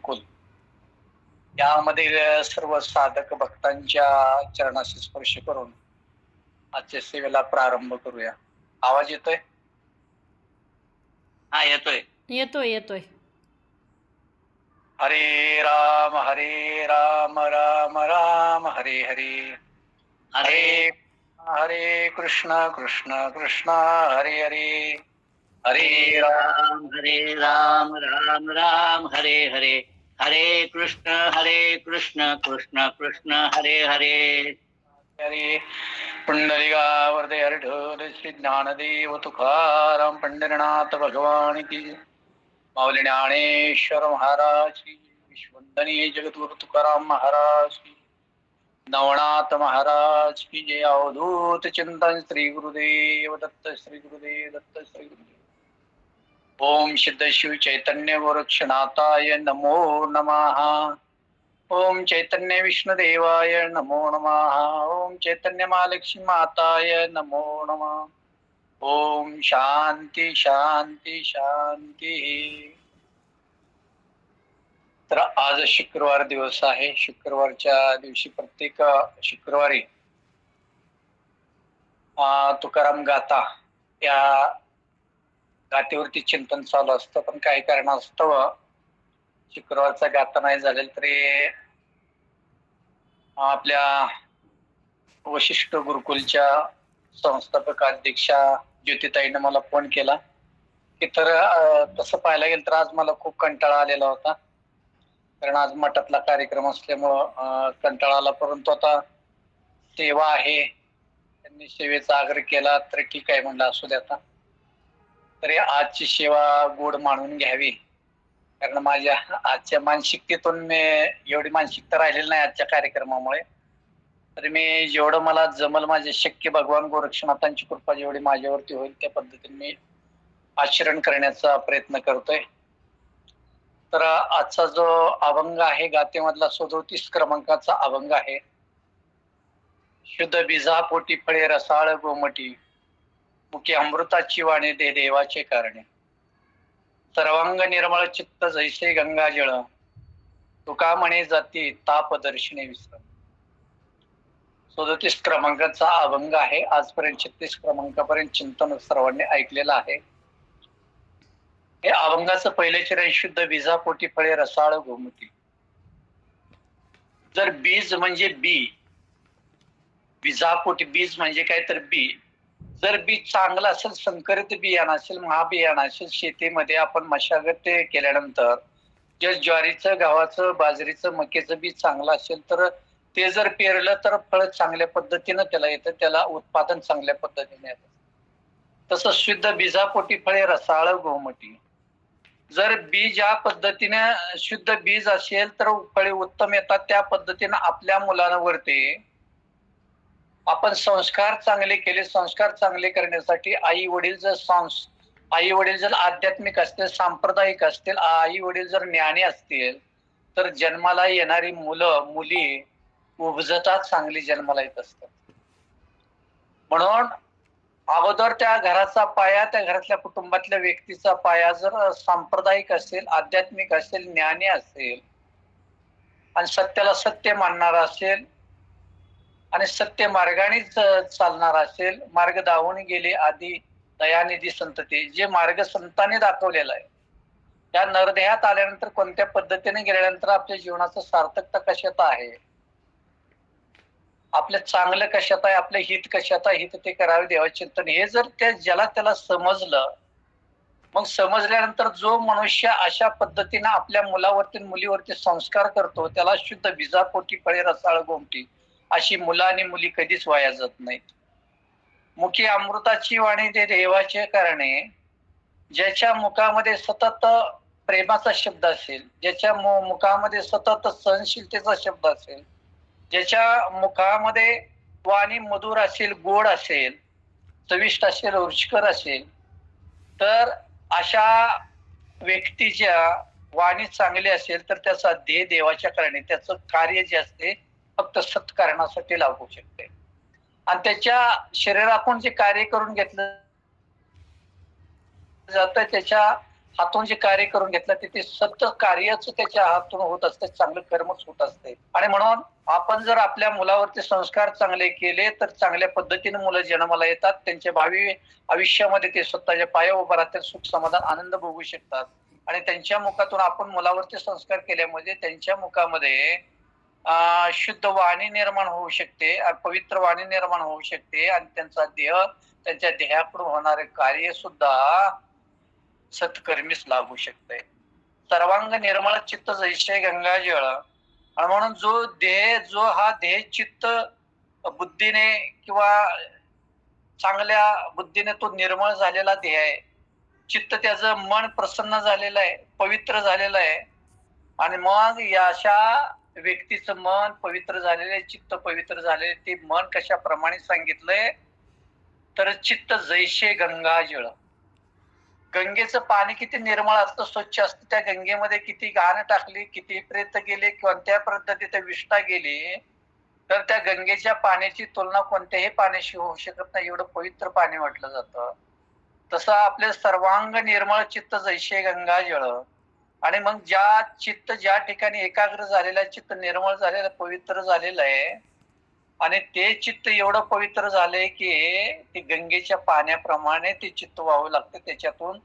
गुरुकुल यामधील सर्व साधक भक्तांच्या चरणाशी स्पर्श करून आजच्या सेवेला प्रारंभ करूया. आवाज येतोय? हा येतोय. येतोय येतोय. हरे राम राम राम हरे हरे. हरे हरे कृष्ण कृष्ण कृष्ण हरे हरे. हरे राम हरे राम राम राम हरे हरे. हरे कृष्ण कृष्ण कृष्ण हरे हरे. हरे पुंडलिकावरदे हरिढोल श्री ज्ञानदेव तुकाराम पंढरीनाथ भगवान की माऊली ज्ञानेश्वर महाराज की, विश्ववंदनीय जगद्गुरु तुकाराम महाराज की, नवनाथ महाराज की जय. अवधूत चिंतन श्री गुरुदेव दत्त, श्री गुरुदेव दत्त, श्री गुरुदेव. ओम सिद्ध शिव चैतन्य गोरक्षनाथाय नमो नमः. ओम चैतन्य विष्णुदेवाय नमो नमः. ओम चैतन्य महालक्ष्मी माताय नमो नमः. ओम शांती शांती शांती. तर आज शुक्रवार दिवस आहे. शुक्रवारच्या दिवशी प्रत्येक शुक्रवारी तुकाराम गाथा या गाथेवरती चिंतन चालू असतं. पण काही कारणास्तव शुक्रवारचा गाथा नाही झालेला तरी आपल्या वशिष्ठ गुरुकुलच्या संस्थापक अध्यक्षा ज्योतिताईनं मला फोन केला की तर तसं पाहायला गेलं तर आज मला खूप कंटाळा आलेला होता, कारण आज मठातला कार्यक्रम असल्यामुळं कंटाळा आला. परंतु आता सेवा आहे, त्यांनी सेवेचा आग्रह केला तर ठीक आहे म्हणलं, असू द्या. आता तरी आजची सेवा गोड मानून घ्यावी, कारण माझ्या आजच्या मानसिकतेतून मी एवढी मानसिकता राहिलेली नाही आजच्या कार्यक्रमामुळे. तरी मी जेवढं मला जमल, माझे शक्य भगवान गोरक्षनाथांची कृपा जेवढी माझ्यावरती होईल त्या पद्धतीने मी आचरण करण्याचा प्रयत्न करतोय. तर आजचा जो अभंग आहे गाथेमधला 37 क्रमांकाचा अभंग आहे. शुद्ध बीजा पोटी फळे रसाळ गोमटी, मुखी अमृताची वाणी दे देवाचे कारणे. सर्वांग निर्मळ चित्त जैसे गंगाजळ, तुका म्हणे जाती ताप दर्शने विसर. 37 क्रमांकाचा अभंग आहे. आजपर्यंत 36 क्रमांकापर्यंत चिंतन सर्वांनी ऐकलेलं आहे. हे अभंगाचं पहिले चरण शुद्ध बीजा पोटी फळे रसाळ गोमटी. जर बीज म्हणजे बी, बीजापोटी बीज म्हणजे काय तर बी. जर बी चांगलं असेल, संकरित बियाणं असेल, महाबियाणं असेल, शेतीमध्ये आपण मशागत केल्यानंतर जे ज्वारीचं, गव्हाचं, बाजरीचं, मक्याचं बी चांगलं असेल तर ते जर पेरलं तर फळ चांगल्या पद्धतीनं त्याला येतं, त्याला उत्पादन चांगल्या पद्धतीने येतं. तसं शुद्ध बीजापोटी फळे रसाळ गोमटी. जर बीज ज्या पद्धतीने शुद्ध बीज असेल तर फळे उत्तम येतात. त्या पद्धतीने आपल्या मुलांवरती आपण संस्कार चांगले केले. संस्कार चांगले करण्यासाठी आई वडील जर आध्यात्मिक असतील, सांप्रदायिक असतील, आई वडील जर ज्ञानी असतील तर जन्माला येणारी मुलं मुली उपजतात, चांगली जन्माला येत असतात. म्हणून अगोदर त्या घराचा पाया, त्या घरातल्या कुटुंबातल्या व्यक्तीचा पाया जर सांप्रदायिक असेल, आध्यात्मिक असेल, ज्ञानी असेल आणि सत्याला सत्य मानणारा असेल आणि सत्य मार्गानेच चालणार असेल, मार्ग दावून गेले आधी दयानिधी संत ते, जे मार्ग संतांनी दाखवलेला आहे. त्या नरदेहात आल्यानंतर कोणत्या पद्धतीने गेल्यानंतर आपल्या जीवनाचं सार्थकता कशात आहे, आपलं चांगलं कशात आहे, आपलं हित कशात आहे, हित ते करावे देवाचिंतन. हे जर त्याला समजलं, मग समजल्यानंतर जो मनुष्य अशा पद्धतीने आपल्या मुलावरती मुलीवरती संस्कार करतो त्याला शुद्ध बीजापोटी फळे रसाळ गोमटी अशी मुलं आणि मुली कधीच वाया जात नाहीत. मुखी अमृताची वाणी ते देवाचे कारणे. ज्याच्या मुखामध्ये सतत प्रेमाचा शब्द असेल, ज्याच्या मुखामध्ये सतत सहनशीलतेचा शब्द असेल, ज्याच्या मुखामध्ये वाणी मधुर असेल, गोड असेल, चविष्ट असेल, रुचकर असेल, तर अशा व्यक्तीच्या वाणी चांगली असेल तर त्याचा ध्येय देवाच्या कारणे, त्याचं कार्य जे असते फक्त सत्कारणासाठी लागू शकते. आणि त्याच्या शरीरातून जे कार्य करून घेतलं जातं त्याच्या हातून जे कार्य करून घेतलं ते सतत कार्यच त्याच्या हातून होत असते, चांगलं कर्मच होत असते. आणि म्हणून आपण जर आपल्या मुलावरती संस्कार चांगले केले तर चांगल्या पद्धतीने मुलं जन्माला येतात. त्यांच्या भावी आयुष्यामध्ये ते स्वतःच्या पायावर उभं राहतात, सुख समाधान आनंद भोगू शकतात. आणि त्यांच्या मुखातून आपण मुलावरती संस्कार केल्यामुळे त्यांच्या मुखामध्ये शुद्ध वाणी निर्माण होऊ शकते, पवित्र वाणी निर्माण होऊ शकते आणि त्यांचा देह, त्यांच्या देहाकडून होणारे कार्य सुद्धा सत्कर्मीच लागू शकते. सर्वांग निर्मळ चित्त जैसे गंगाजळ. आणि म्हणून जो हा देह चित्त बुद्धीने किंवा चांगल्या बुद्धीने तो निर्मळ झालेला देह आहे. चित्त त्याचं मन प्रसन्न झालेलं आहे, पवित्र झालेलं आहे. आणि मग या अशा व्यक्तीचं मन पवित्र झालेले, चित्त पवित्र झालेले, ते मन कशाप्रमाणे सांगितलंय तर चित्त जैसे गंगाजळ. गंगेचं पाणी किती निर्मळ असतं, स्वच्छ असतं. त्या गंगेमध्ये किती घाण टाकली, किती प्रेत गेले, कोणत्या पद्धतीने विष्ठा गेली, तर त्या गंगेच्या पाण्याची तुलना कोणत्याही पाण्याशी होऊ शकत नाही, एवढं पवित्र पाणी म्हटलं जातं. तसं आपले सर्वांग निर्मळ चित्त जैसे गंगाजळ. आणि मग ज्या ठिकाणी एकाग्र झालेलं आहे, चित्त निर्मळ झालेलं, पवित्र झालेलं आहे, आणि ते चित्त एवढं पवित्र झालंय की ते गंगेच्या पाण्याप्रमाणे ते चित्त वाहू लागते. त्याच्यातून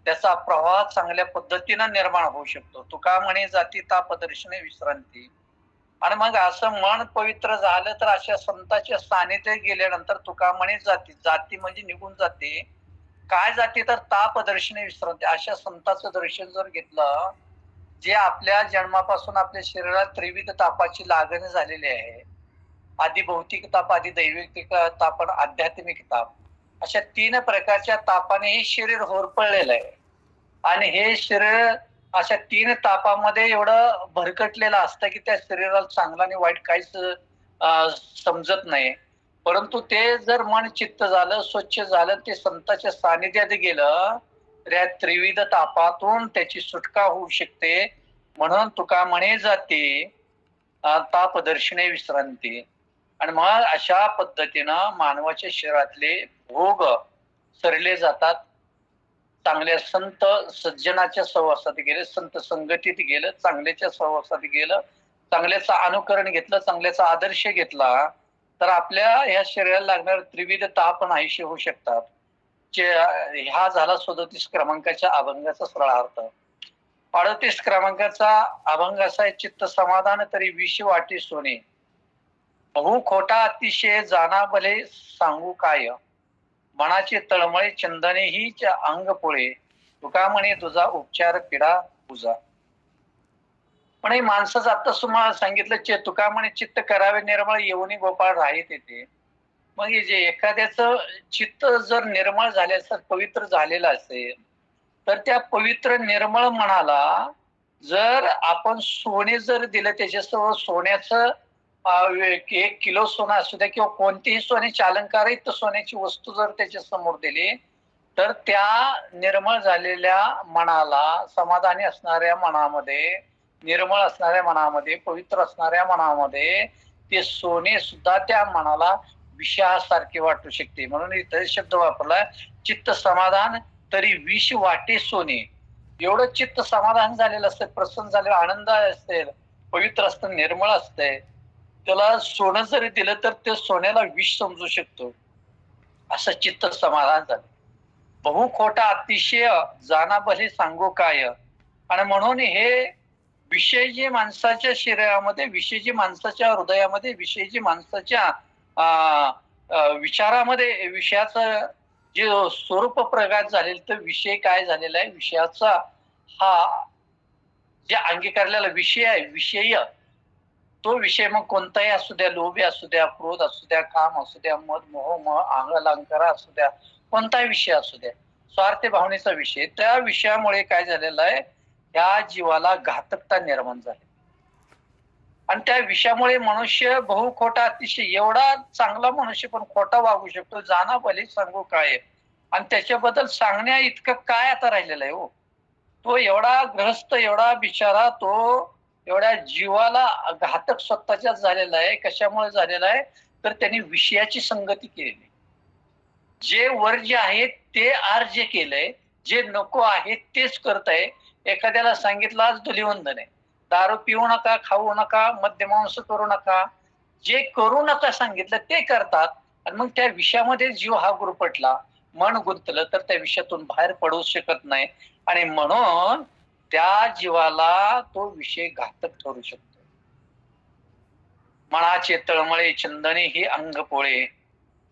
त्याचा प्रवाह चांगल्या पद्धतीनं निर्माण होऊ शकतो. तुका म्हणे जाती तापदर्शने विश्रांती. आणि मग असं मन पवित्र झालं तर अशा संतांच्या सानिध्यात गेल्यानंतर तुका म्हणे जाती म्हणजे निघून जाते. काय जाते तर तापदर्शने विश्रांती. अशा संतांचं दर्शन जर घेतलं, जे आपल्या जन्मापासून आपल्या शरीरात त्रिविध तापाची लागण झालेली आहे, आधी भौतिक ताप, आधी दैविक ताप आणि आध्यात्मिक ताप, अशा 3 प्रकारच्या तापाने हे शरीर होरपळलेलं आहे. आणि हे शरीर अशा 3 तापामध्ये एवढं भरकटलेलं असतं की त्या शरीराला चांगलं आणि वाईट काहीच समजत नाही. परंतु ते जर मन चित्त झालं, स्वच्छ झालं, ते संतांच्या सानिध्यात गेलं तर या त्रिविध तापातून त्याची सुटका होऊ शकते. म्हणून तुका म्हणे जाते तापदर्शने विश्रांती. आणि मग अशा पद्धतीनं मानवाच्या शरीरातले भोग सरले जातात. चांगल्या संत सज्जनाच्या सहवासात गेले, संत संगतीत गेलं, चांगल्याच्या सहवासात गेलं, चांगल्याचं अनुकरण घेतलं, चांगल्याचा आदर्श घेतला तर आपल्या ह्या शरीराला लागणारे त्रिविध ताप नाहीसे होऊ शकतात. हा झाला 37 क्रमांकाच्या अभंगाचा सरळ अर्थ. 38 क्रमांकाचा अभंग असा आहे, चित्त समाधान तरी विष वाटे सोने, बहु खोटा अतिशय जाना भले सांगू काय, मनाचे तळमळे चंदने हीच अंग पोळे, तुका म्हणे तुझा उपचार पिढा तुझा. पण हे माणसाचं आता तुम्हाला सांगितलं, तुका म्हणे चित्त करावे निर्मळ, येऊनी गोपाळ राहीत येते. मग हे जे एखाद्याचं चित्त जर निर्मळ झाले असेल, पवित्र झालेलं असेल, तर त्या पवित्र निर्मळ मनाला जर आपण सोने जर दिलं, त्याच्यासोबत सोन्याचं 1 किलो सोनं असू द्या किंवा कोणतीही सोन्याची अलंकारित सोन्याची वस्तू जर त्याच्या समोर दिली, तर त्या निर्मळ झालेल्या मनाला, समाधानी असणाऱ्या मनामध्ये, निर्मळ असणाऱ्या मनामध्ये, पवित्र असणाऱ्या मनामध्ये ते सोने सुद्धा त्या मनाला विषासारखे वाटू शकते. म्हणून इथे शब्द वापरला, चित्त समाधान तरी विष वाटे सोने. एवढं चित्त समाधान झालेलं असतं, प्रसन्न झालेलं, आनंद असेल, पवित्र असतं, निर्मळ असतंय, त्याला सोनं जरी दिलं तर ते सोन्याला विष समजू शकतो. असं चित्त समाधान झालं. बहु खोटा अतिशय जाना भले सांगू काय. आणि म्हणून हे विषय जे माणसाच्या शरीरामध्ये, विषय जे माणसाच्या हृदयामध्ये, विषय जे माणसाच्या विचारामध्ये, विषयाचं जे स्वरूप प्रगत झालेलं, तर विषय काय झालेला आहे, विषयाचा हा जे अंगीकारलेला विषय आहे, विषय, तो विषय मग कोणताही असू द्या, लोभी असू द्या, क्रोध असू द्या, काम असू द्या, मद मोह अलंकार असू द्या, कोणताही विषय असू द्या, स्वार्थ भावनेचा विषय, त्या विषयामुळे काय झालेलं आहे, त्या जीवाला घातकता निर्माण झाली. आणि त्या विषयामुळे मनुष्य बहु खोटा अतिशय, एवढा चांगला मनुष्य पण खोटा वागू शकतो, जाना भले सांगू काय. आणि त्याच्याबद्दल सांगण्या इतकं काय आता राहिलेलं आहे हो. तो एवढा ग्रस्त, एवढा बिचारा, तो एवढ्या जीवाला घातक स्वतःच्याच झालेला आहे. कशामुळे झालेला आहे तर त्यांनी विषयाची संगती केलेली. जे वर जे आहे ते आर जे केलंय, जे नको आहे तेच करताय. एखाद्याला सांगितलं आज धुलिवंदन आहे, दारू पिऊ नका, खाऊ नका, मद्यमांस करू नका, जे करू नका सांगितलं ते करतात. आणि मग त्या विषयामध्ये जीव हा गुरफटला, मन गुंतलं तर त्या विषयातून बाहेर पडू शकत नाही. आणि म्हणून त्या जीवाला तो विषय घातक ठरू शकतो. मनाचे तळमळे चंदने ही अंग पोळे.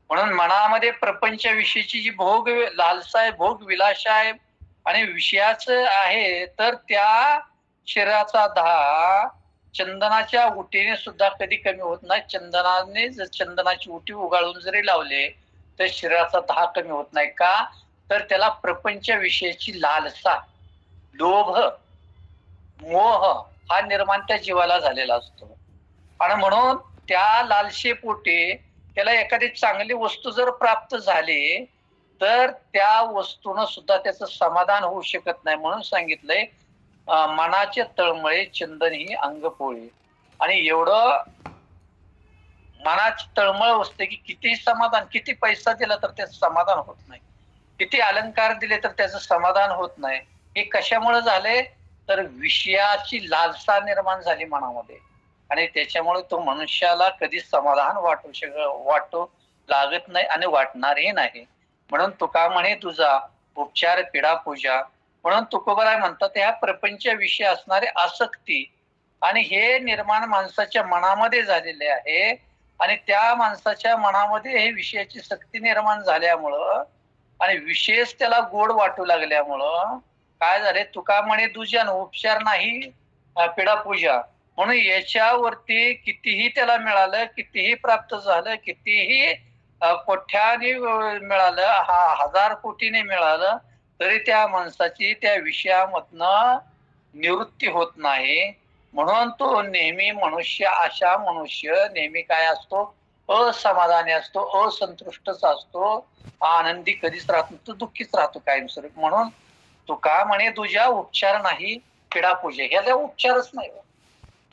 म्हणून मनामध्ये प्रपंचाविषयीची जी भोग लालसा आहे, भोग विलासा आहे आणि विषयाचं आहे, तर त्या शरीराचा दाह चंदनाच्या उटीने सुद्धा कधी कमी होत नाही. चंदनाने जर चंदनाची उटी उगाळून जरी लावले तर शरीराचा दाह कमी होत नाही. का? तर त्याला प्रपंचाविषयीची लालसा, लोभ, मोह हा निर्माण त्या जीवाला झालेला असतो. आणि म्हणून त्या लालसेपोटी त्याला एखादी चांगली वस्तू जर प्राप्त झाली तर त्या वस्तूनं सुद्धा त्याचं समाधान होऊ शकत नाही. म्हणून सांगितलंय मनाचे तळमळे चंदन ही अंग पोळी. आणि एवढं मनाची तळमळ असते की किती समाधान, किती पैसा दिला तर त्याचं समाधान होत नाही, किती अलंकार दिले तर त्याचं समाधान होत नाही. हे कशामुळे झाले? तर विषयाची लालसा निर्माण झाली मनामध्ये. आणि त्याच्यामुळे तो मनुष्याला कधी समाधान वाटू लागत नाही आणि वाटणारही नाही. म्हणून तुका म्हणे तुझा उपचार पीडा पूजा. म्हणून तुकोबराय म्हणतात ह्या प्रपंचाविषयी असणारे आसक्ती आणि हे निर्माण माणसाच्या मनामध्ये झालेले आहे. आणि त्या माणसाच्या मनामध्ये हे विषयाची सक्ती निर्माण झाल्यामुळं आणि विशेष त्याला गोड वाटू लागल्यामुळं काय झाले? तुका म्हणे दुजन उपचार नाही पीडा पूजा. म्हणून याच्यावरती कितीही त्याला मिळालं, कितीही प्राप्त झालं, कितीही कोट्याने मिळालं, हजार कोटीने मिळालं, तरी त्या माणसाची त्या विषयामधनं निवृत्ती होत नाही. म्हणून तो नेहमी अशा मनुष्य नेहमी काय असतो? असमाधानी असतो, असंतुष्टच असतो, आनंदी कधीच राहत नाही, तो दुःखीच राहतो कायमस्वरूपी. म्हणून तुका म्हणे तुझ्या उपचार नाही पीडा पूजा. ह्याला उपचारच नाही.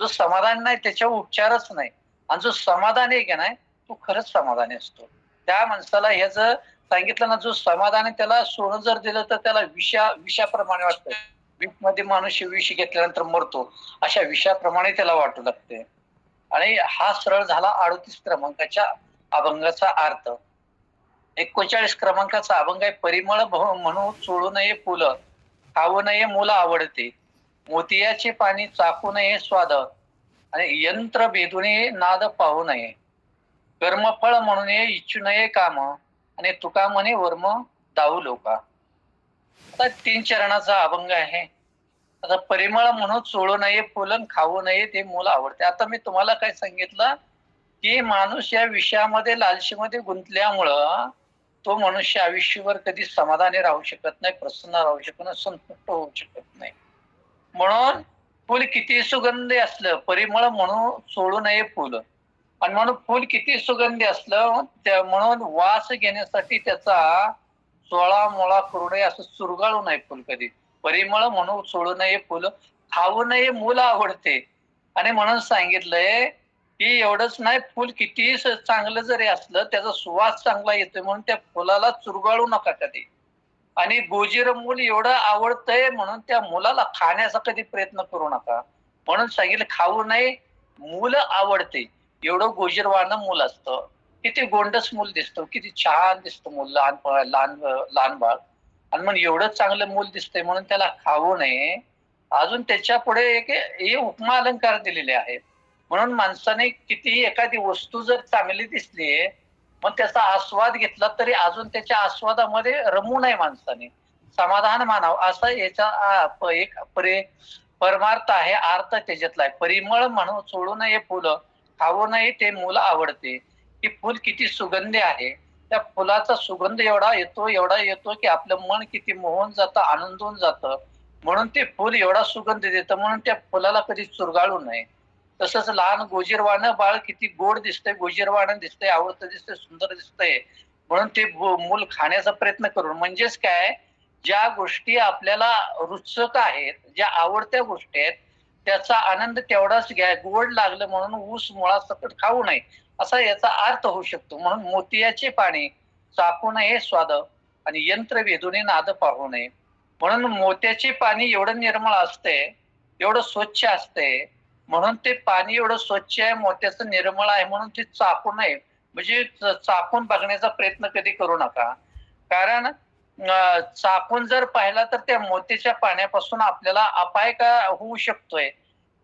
जो समाधान नाही त्याच्यावर उपचारच नाही. आणि जो समाधान आहे की नाही तो खरंच समाधानी असतो. त्या माणसाला ह्याच सांगितलं ना, जो समाधान आहे त्याला सोनं जर दिलं तर त्याला विषाप्रमाणे वाटतं. विष मध्ये मनुष्य विष घेतल्यानंतर मरतो, अशा विषाप्रमाणे त्याला वाटू लागते. आणि हा सरळ झाला 38 क्रमांकाच्या अभंगाचा अर्थ. 39 क्रमांकाचा अभंग आहे. परिमळ म्हणू चोळू नये फुलं, खाऊ नये मुलं आवडते, मोतियाचे पाणी चाकू नये स्वाद, आणि यंत्र भेदूने नाद पाहू नये, कर्मफळ म्हणून इच्छू नये काम, आणि तुका म्हणे वर्म दाऊ लोका. आता 3 चरणाचा अभंग आहे. आता परिमळ म्हणून चोळू नये फुलं, खाऊ नये ते मूल आवडते. आता मी तुम्हाला काय सांगितलं की माणूस या विषयामध्ये लालशीमध्ये गुंतल्यामुळं तो मनुष्य आयुष्यभर कधी समाधानी राहू शकत नाही, प्रसन्न राहू शकत नाही, संतुष्ट होऊ शकत नाही. म्हणून फुल किती सुगंधी असलं, परिमळ म्हणून सोडू नये फुल. आणि म्हणून फुल किती सुगंधी असलं म्हणून वास घेण्यासाठी त्याचा सोळा मोळा करू नये, असं चुरगाळू नये फुल कधी. परिमळ म्हणून सोडू नये फुल, खाऊ नये मूल आवडते. आणि म्हणून सांगितलंय की एवढंच नाही, फुल कितीही चांगलं जरी असलं त्याचा सुवास चांगला येतोय म्हणून त्या फुलाला चुरगाळू नका कधी. आणि गोजीर मूल एवढं आवडतंय म्हणून त्या मुलाला खाण्याचा कधी प्रयत्न करू नका. म्हणून सांगितलं खाऊ नये मूल आवडते. एवढं गोजीरवाणं मूल असतं, किती गोंडस मूल दिसतं, किती छान दिसतं मूल, लहान बाळ. आणि मग एवढं चांगलं मूल दिसतंय म्हणून त्याला खाऊ नये. अजून त्याच्या पुढे हे उपमा अलंकार दिलेले आहेत. म्हणून माणसाने कितीही एखादी वस्तू जर चांगली दिसली मग त्याचा आस्वाद घेतला तरी अजून त्याच्या आस्वादामध्ये रमू नये माणसाने, समाधान मानावं. असा याचा एक परमार्थ आहे, अर्थ त्याच्यातला आहे. परिमळ म्हणून सोडू नये फुलं, खाऊ नये ते मूल आवडते. की फुल किती सुगंधी आहे, त्या फुलाचा सुगंध एवढा येतो की आपलं मन किती मोहून जातं, आनंदून जातं. म्हणून ते फुल एवढा सुगंध देतं, म्हणून त्या फुलाला कधी चुरगाळू नये. तसंच लहान गोजीरवाणं बाळ किती गोड दिसतंय, गोजीरवाणं दिसतंय, आवडतं दिसतंय, सुंदर दिसतंय, म्हणून ते मूल खाण्याचा प्रयत्न करून. म्हणजेच काय, ज्या गोष्टी आपल्याला रुचक आहेत, ज्या आवडत्या गोष्टी आहेत त्याचा आनंद तेवढाच घ्या. गोड लागलं म्हणून ऊस मुळा सकट खाऊ नये, असा याचा अर्थ होऊ शकतो. म्हणून मोतियाचे पाणी चाखू नये स्वाद, आणि यंत्र वेधूने नाद पाहू नये. म्हणून मोत्याचे पाणी एवढं निर्मळ असते, एवढं स्वच्छ असते, म्हणून ते पाणी एवढं स्वच्छ आहे, मोत्याचं निर्मळ आहे म्हणून ते चाकू नये. म्हणजे चाकून बघण्याचा प्रयत्न कधी करू नका. कारण चाकून जर पाहिला तर त्या मोत्याच्या पाण्यापासून आपल्याला अपाय का होऊ शकतोय.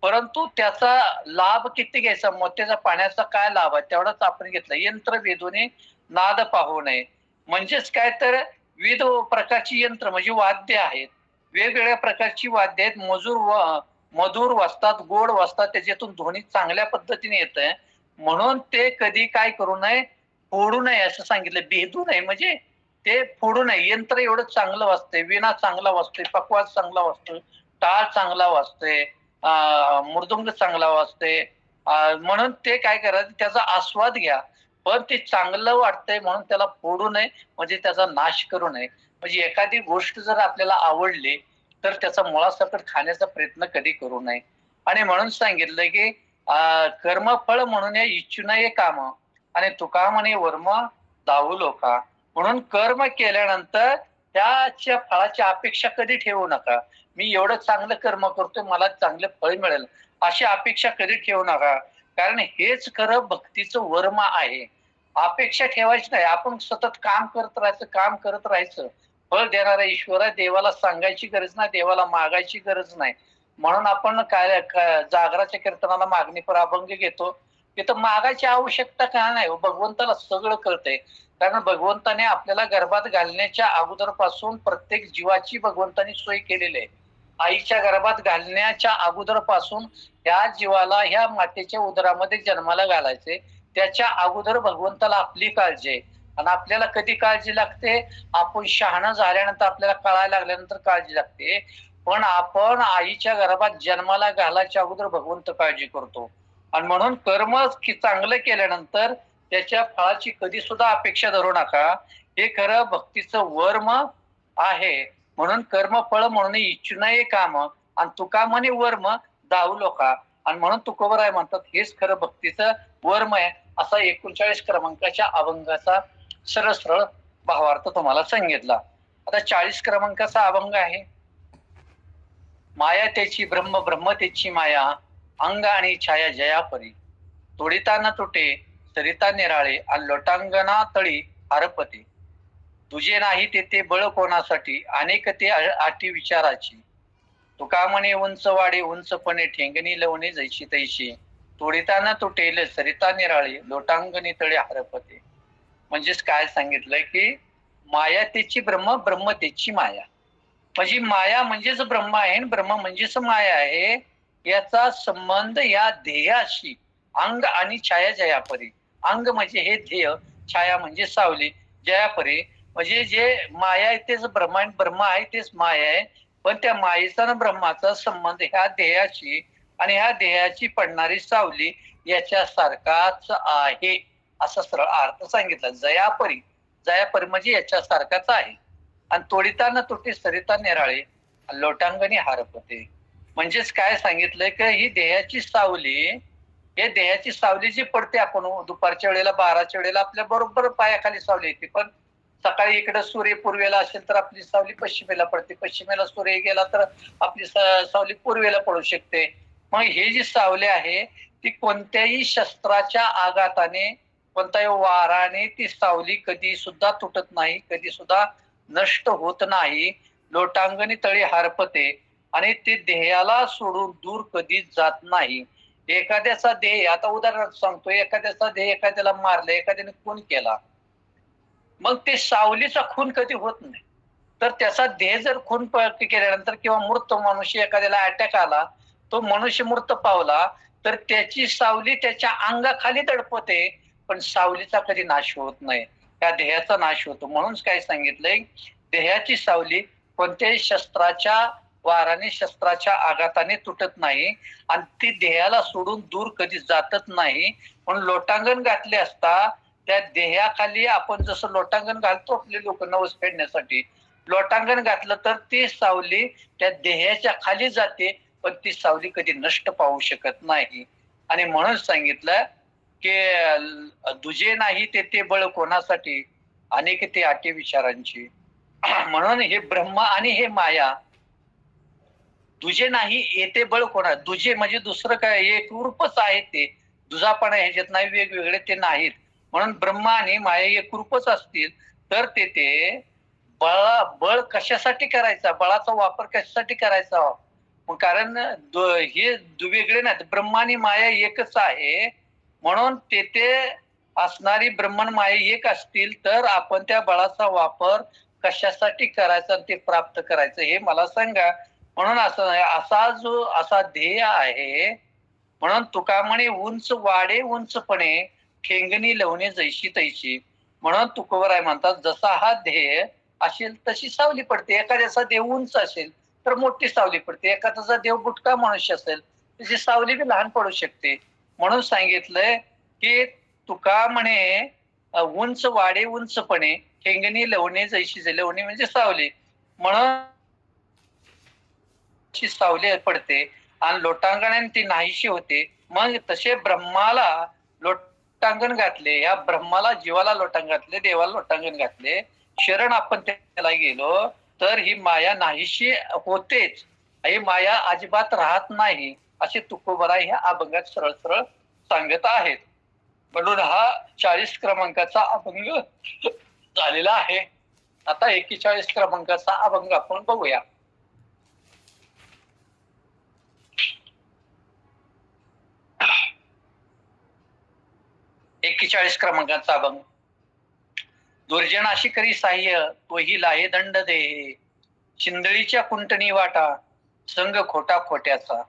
परंतु त्याचा लाभ किती घ्यायचा, मोत्याच्या पाण्याचा काय लाभ आहे तेवढाच आपण घेतला. यंत्र वेधूने नाद पाहू नये. म्हणजेच काय तर विविध प्रकारची यंत्र म्हणजे वाद्य आहेत. वेगवेगळ्या प्रकारची वाद्य आहेत. मधुर वाजतात, गोड वाजतात, त्याच्यातून ध्वनी चांगल्या पद्धतीने येतंय. म्हणून ते कधी काय करू नये, फोडू नये असं सांगितलं. भेदू नये म्हणजे ते फोडू नये. यंत्र एवढं चांगलं वाजतंय, वीणा चांगला वाजतोय, पखवाज चांगला वाजतोय, टाळ चांगला वाजतोय, मृदुंग चांगला वाजतोय. म्हणून ते काय करायचं, त्याचा आस्वाद घ्या. पण ते चांगलं वाटतंय म्हणून त्याला फोडू नये, म्हणजे त्याचा नाश करू नये. म्हणजे एखादी गोष्ट जर आपल्याला आवडली तर त्याचा मुळासकट खाण्याचा प्रयत्न कधी करू नये. आणि म्हणून सांगितलं की कर्मफळ म्हणून इच्छु नये काम, आणि तुका म्हणे वर्म दाऊ लोका. म्हणून कर्म केल्यानंतर त्याच्या फळाची अपेक्षा कधी ठेवू नका. मी एवढं चांगलं कर्म करतोय, मला चांगलं फळ मिळेल अशी अपेक्षा कधी ठेवू नका. कारण हेच खरं भक्तीचं वर्म आहे. अपेक्षा ठेवायची नाही. आपण सतत काम करत राहायचं. फळ देणारा ईश्वर आहे. देवाला सांगायची गरज नाही, देवाला मागायची गरज नाही. म्हणून आपण काय जागराच्या कीर्तनाला मागणीपर अभंग घेतो. तिथं मागायची आवश्यकता का नाही, भगवंताला सगळं कळतंय. कारण भगवंताने आपल्याला गर्भात घालण्याच्या अगोदर पासून प्रत्येक जीवाची भगवंतानी सोय केलेली आहे. आईच्या गर्भात घालण्याच्या अगोदर पासून ह्या जीवाला ह्या मातेच्या उदरामध्ये जन्माला घालायचे. त्याच्या अगोदर भगवंताला आपली काळजी आहे. आणि आपल्याला कधी काळजी लागते, आपण शहाणं झाल्यानंतर, आपल्याला कळायला लागल्यानंतर काळजी लागते. पण आपण आईच्या गर्भात जन्माला घालायच्या अगोदर भगवंत काळजी करतो. आणि म्हणून कर्म चांगलं केल्यानंतर त्याच्या फळाची कधी सुद्धा अपेक्षा धरू नका. हे खरं भक्तीचं वर्म आहे. म्हणून कर्मफळ म्हणून इच्छु नये काम, आणि तुका म्हणे वर्म दाऊ लोका. आणि म्हणून तुकोबराय म्हणतात हेच खरं भक्तीचं वर्म आहे. असा 39 क्रमांकाच्या अभंगाचा सरळ सरळ भावार्थ तुम्हाला सांगितला. आता 40 क्रमांकाचा अभंग आहे. माया त्याची ब्रह्म, ब्रह्म त्याची माया, अंग आणि छाया जयापरी. तोडिता न तुटे सरिता निराळे, आणि लोटांगणा तळी हारपते. तुझे नाही तेथे बळ कोणासाठी, अनेक ते आटी विचाराची. तुका म्हणे उंच वाडे उंचपणे, ठेंगणी लवणे जैशी तैशी. तोडिता न तुटेल सरिता निराळे, लोटांगणी तळे हारपते. म्हणजेच काय सांगितलंय की माया त्याची ब्रह्म, ब्रह्म त्याची माया. म्हणजे माया म्हणजेच ब्रह्म आहे, ब्रह्म म्हणजेच माया आहे. याचा संबंध या ध्येयाशी, अंग आणि छाया जयापरी. अंग म्हणजे हे ध्येय, छाया म्हणजे सावली, जयापरी म्हणजे जे माया आहे तेच ब्रह्म आहे, ब्रह्म आहे तेच माया आहे. पण त्या मायेचा आणि ब्रह्माचा संबंध ह्या ध्येयाशी आणि ह्या ध्येयाची पडणारी सावली याच्यासारखाच आहे, असा सरळ अर्थ सांगितला. जयापरी, जयापरी म्हणजे याच्यासारखाच आहे. आणि तोडिता न तुटे सरिता निराळे, लोटांगणी हारपते. म्हणजेच काय सांगितलंय की ही देहाची सावली, हे देहाची सावली जी पडते, आपण दुपारच्या वेळेला 12च्या वेळेला आपल्या बरोबर पायाखाली सावली येते. पण सकाळी इकडे सूर्य पूर्वेला असेल तर आपली सावली पश्चिमेला पडते, पश्चिमेला सूर्य गेला तर आपली सावली पूर्वेला पडू शकते. मग हे जी सावली आहे ती कोणत्याही शस्त्राच्या आघाताने, कोणत्याही वाराने ती सावली कधी सुद्धा तुटत नाही, कधी सुद्धा नष्ट होत नाही. लोटांगणी तळी हारपते, आणि ते देहाला सोडून दूर कधीच जात नाही. एखाद्याचा देह, आता उदाहरण सांगतो, एखाद्याचा देह एखाद्याला मारलं, एखाद्याने खून केला, मग ते सावलीचा खून कधी होत नाही. तर त्याचा देह जर खून केल्यानंतर किंवा मृत मनुष्य एखाद्याला अटॅक आला, तो मनुष्य मृत पावला, तर त्याची सावली त्याच्या अंगाखाली दडपते, पण सावलीचा कधी नाश होत नाही, त्या देहाचा नाश होतो. म्हणून काय सांगितलंय, देहाची सावली कोणत्याही शस्त्राच्या वाराने, शस्त्राच्या आघाताने तुटत नाही, आणि ती देहाला सोडून दूर कधी जातच नाही. म्हणून लोटांगण घातले असता त्या देहाखाली, आपण जसं लोटांगण घालतो आपले लोक नवस फेडण्यासाठी, लोटांगण घातलं तर ती सावली त्या देहाच्या खाली जाते, पण ती सावली कधी नष्ट पाहू शकत नाही. आणि म्हणून सांगितलं की दुजे नाही तेथे बळ कोणासाठी, अनेक ते आटी विचारांची. म्हणून हे ब्रह्म आणि हे माया दुजे नाही, येते बळ कोणा. दुजे म्हणजे दुसरं काय, एक रूपच आहे ते. दुजापणा ह्याच्यात नाही, वेगवेगळे ते नाहीत. म्हणून ब्रह्म आणि माया एक रूपच असतील तर तेथे बळ कशासाठी करायचा, बळाचा वापर कशासाठी करायचा. मग कारण हे वेगळे नाहीत, ब्रह्म आणि माया एकच आहे. म्हणून तेथे असणारी ब्रह्मन माया एक असतील तर आपण त्या बळाचा वापर कशासाठी करायचा, ते प्राप्त करायचं हे मला सांगा. म्हणून असं असा ध्येय आहे. म्हणून तुका म्हणे उंच वाढे उंचपणे, ठेंगणी लवणे जैशी तैशी. म्हणून तुकोबराय म्हणतात, जसा हा ध्येय असेल तशी सावली पडते. एखाद्याचा देव उंच असेल तर मोठी सावली पडते, एखाद्याचा देव बुटका मनुष्य असेल त्याची सावली बी लहान पडू शकते. म्हणून सांगितलंय की तुका म्हणे उंच वाढे उंचपणे, ठेंगणी लवणे जैशी. लवणे म्हणजे सावली. म्हणून सावली पडते आणि लोटांगणाने ती नाहीशी होते. मग तसे ब्रह्माला लोटांगण घातले, या ब्रह्माला जीवाला लोटांगण घातले, देवाला लोटांगण घातले. शरण आपण त्याला गेलो तर ही माया नाहीशी होतेच, ही माया अजिबात राहत नाही, असे तुकोबराय ह्या अभंगात सरळ सरळ सांगत आहेत. म्हणून हा 40 क्रमांकाचा अभंग झालेला आहे. आता 41 क्रमांकाचा अभंग आपण बघूया. 41 क्रमांकाचा अभंग. दुर्जनाशी करी साह्य, तोही लाहे दंड दे. शिंदळीच्या कुंटणी वाटा, संग खोटा खोट्याचा.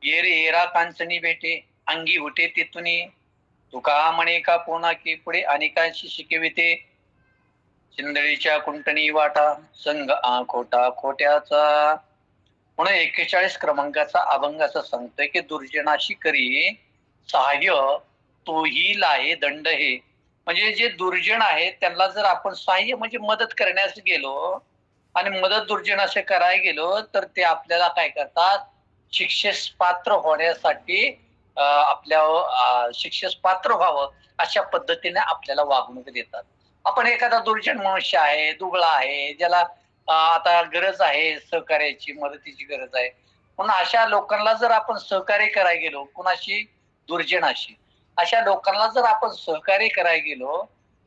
ये रे येरा कांचनी भेटे, अंगी उठे तिथुनी. तुका म्हणे का पोना की पुढे अनेकांशी शिकविते. शिंदळीच्या कुंटणी वाटा, संग खोटा खोट्याचा. म्हणून 41 क्रमांकाचा अभंग असं सांगतोय की दुर्जनाशी करी सहाय्य, तोही लाहे दंड हे. म्हणजे जे दुर्जन आहेत त्यांना जर आपण सहाय्य म्हणजे मदत करण्यास गेलो आणि मदत दुर्जनाशी करायला गेलो तर ते आपल्याला काय करतात, शिक्षेस पात्र होण्यासाठी आपल्या शिक्षेस पात्र व्हावं अशा पद्धतीने आपल्याला वागणूक देतात. आपण एखादा दुर्जन मनुष्य आहे, दुबळा आहे, ज्याला आता गरज आहे सहकार्याची, मदतीची गरज आहे, म्हणून अशा लोकांना जर आपण सहकार्य करायला गेलो, कुणाशी, दुर्जनाशी, अशा लोकांना जर आपण सहकार्य करायला गेलो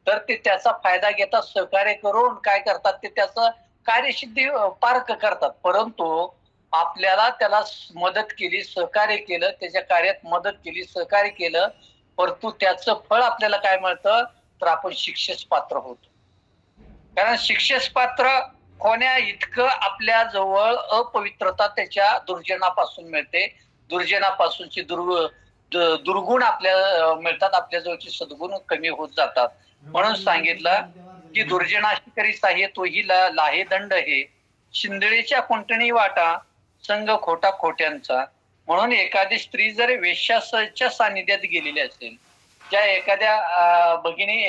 तर ते त्याचा फायदा घेतात. सहकार्य करून काय करतात, ते त्याचं कार्यसिद्धी पार करतात. परंतु आपल्याला त्याला मदत केली, सहकार्य केलं, त्याच्या कार्यात मदत केली, सहकार्य केलं, परंतु त्याचं फळ आपल्याला काय मिळतं, तर आपण शिक्षेस पात्र होतो. कारण शिक्षेस पात्र होण्या इतकं आपल्या जवळ अपवित्रता त्याच्या दुर्जनापासून मिळते. दुर्जनापासूनची दुर्गुण आपल्याला मिळतात, आपल्या जवळचे सद्गुण कमी होत जातात. म्हणून सांगितलं की दुर्जनाशी करी साह्य, तोही लाहे दंड हे. शिंदळीच्या कुंटणी वाटा, संग खोटा खोट्यांचा. म्हणून एखादी स्त्री जर वेश्याच्या सानिध्यात गेलेली असेल, ज्या एखाद्या भगिनी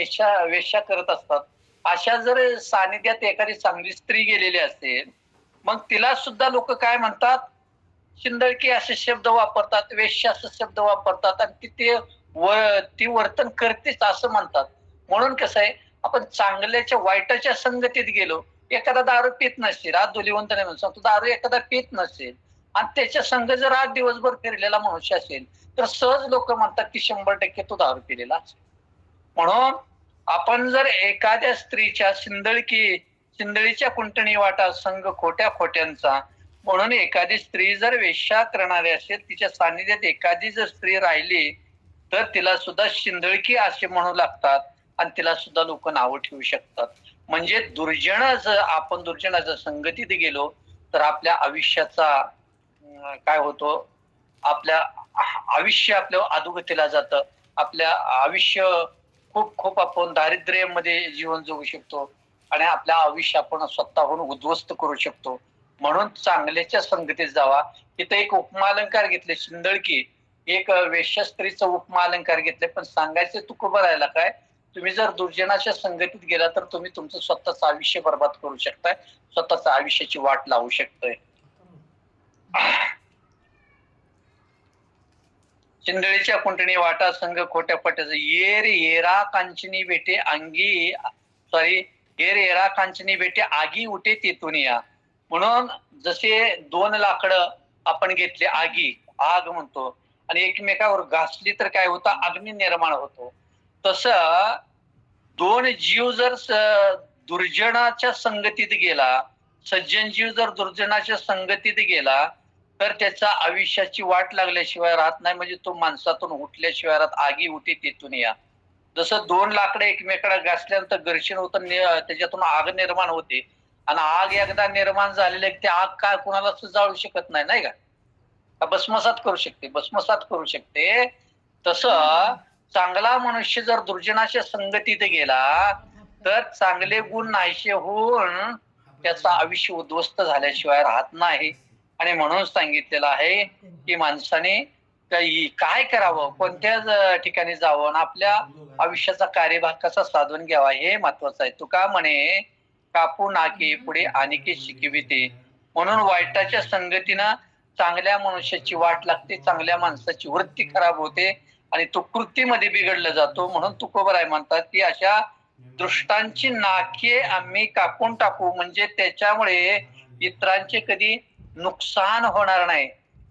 वेश्या करत असतात, अशा जर सानिध्यात एखादी चांगली स्त्री गेलेली असेल, मग तिला सुद्धा लोक काय म्हणतात, शिंदळकी असे शब्द वापरतात, वेश्या असे शब्द वापरतात आणि ती वर्तन करतेच असं म्हणतात. म्हणून कसं आहे, आपण चांगल्याच्या वाईटाच्या संगतीत गेलो, एखादा दारू पित नसेल, आज धुलिवंत नाही म्हणून सांगतो, दारू एखादा पित नसेल आणि त्याच्या संघ जर आज दिवसभर फिरलेला मनुष्य असेल तर सहज लोक म्हणतात की 100% तो दारू पिलेला असेल. म्हणून आपण जर एखाद्या स्त्रीच्या शिंदळीच्या कुंटणी वाटा, संघ खोट्या खोट्यांचा. म्हणून एखादी स्त्री जर वेश्या करणारी असेल, तिच्या सानिध्यात एखादी जर स्त्री राहिली तर तिला सुद्धा शिंदळकी असे म्हणू लागतात आणि तिला सुद्धा लोक नावं ठेवू शकतात. म्हणजे आपण दुर्जनाच्या संगतीत गेलो तर आपल्या आयुष्याचा काय होतो, आपल्या आयुष्य आपल्या अधोगतीला जातं. आपल्या आयुष्य खूप खूप आपण दारिद्र्यामध्ये जीवन जगू शकतो आणि आपल्या आयुष्य आपण स्वतःहून उद्ध्वस्त करू शकतो. म्हणून चांगल्याच्या संगतीत जावा. इथं एक उपमा अलंकार घेतले, शिंदळकी एक वेश्या स्त्रीचं उपमा अलंकार घेतले. पण सांगायचं तुकोबा राहिला काय, तुम्ही जर दुर्जनाच्या संगतीत गेला तर तुम्ही तुमचं स्वतःचं आयुष्य बर्बाद करू शकताय, स्वतःच आयुष्याची वाट लावू शकताय. चिंदळीच्या कुंटणी वाटा, संघ खोट्या पट्याचा. येर येरा कांचनी भेटे, अंगी हे रेरा कांचनी भेटे आगी उठे तेथून या. म्हणून जसे दोन लाकडं आपण घेतले, आग म्हणतो, आणि एकमेकावर घासली तर काय होतं, अग्नी निर्माण होतो. तसं दोन जीव जर दुर्जनाच्या संगतीत गेला, सज्जन जीव जर दुर्जनाच्या संगतीत गेला, तर त्याचा आयुष्याची वाट लागल्याशिवाय राहत नाही. म्हणजे तो माणसातून उठल्याशिवाय राहत. आगी उठी तेथून या. जसं दोन लाकडं एकमेकाला घासल्यानंतर घर्षण होतं, त्याच्यातून आग निर्माण होते, आणि आग एकदा निर्माण झालेली ते आग काय कुणाला जाळू शकत नाही, नाही का? भस्मसात करू शकते, भस्मसात करू शकते. तसं चांगला मनुष्य जर दुर्जनाच्या संगतीत गेला, तर चांगले गुण नाहीसे होऊन त्याचं आयुष्य उद्ध्वस्त झाल्याशिवाय राहत नाही. आणि म्हणून सांगितलेलं आहे की माणसाने काय करावं, कोणत्या ठिकाणी जावं, आणि आपल्या आयुष्याचा कार्यभाग कसा साधून घ्यावा हे महत्वाचं आहे. तुका म्हणे कापू नाके पुढे आणिके शिकविते. म्हणून वाईटाच्या संगतीनं चांगल्या मनुष्याची वाट लागते, चांगल्या माणसाची वृत्ती खराब होते आणि तो कृतीमध्ये बिघडला जातो. म्हणून तुकोबराय म्हणतात की अशा दृष्टांची नाके आम्ही कापून टाकू, म्हणजे त्याच्यामुळे इतरांचे कधी नुकसान होणार नाही.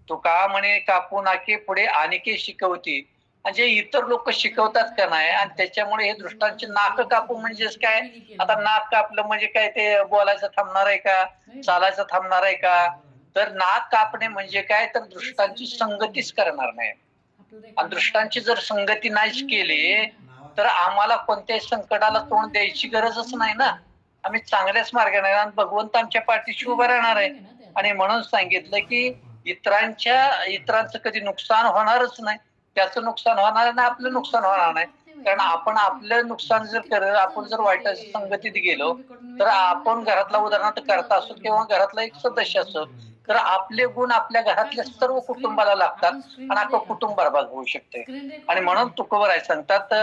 तुका म्हणे कापू नाके पुढे आणिके शिकवती, म्हणजे इतर लोक शिकवतात का नाही, आणि त्याच्यामुळे हे दृष्टांचे नाक कापू म्हणजेच काय? आता नाक कापलं म्हणजे काय, ते बोलायचं थांबणार आहे का, चालायचं थांबणार आहे का? तर नाक कापणे म्हणजे काय, तर दृष्टांची संगतीच करणार नाही. आणि दृष्टांची जर संगती नाहीच केली तर आम्हाला कोणत्याही संकटाला तोंड द्यायची गरजच नाही ना. आम्ही चांगल्याच मार्गाने, आणि भगवंत आमच्या पाठीशी उभा राहणार आहे. आणि म्हणून सांगितलं की इतरांचं कधी नुकसान होणारच नाही, त्याचं नुकसान होणार नाही, आपलं नुकसान होणार नाही. कारण आपण आपलं नुकसान जर करत, आपण जर वाईटाच्या संगतीत गेलो, तर आपण घरातला उदाहरणार्थ करता असो किंवा घरातला एक सदस्य असो, तर आपले गुण आपल्या घरातल्या सर्व कुटुंबाला लागतात आणि अख्खं कुटुंब बरबाद होऊ शकते. आणि म्हणून तुकोबराय सांगतात,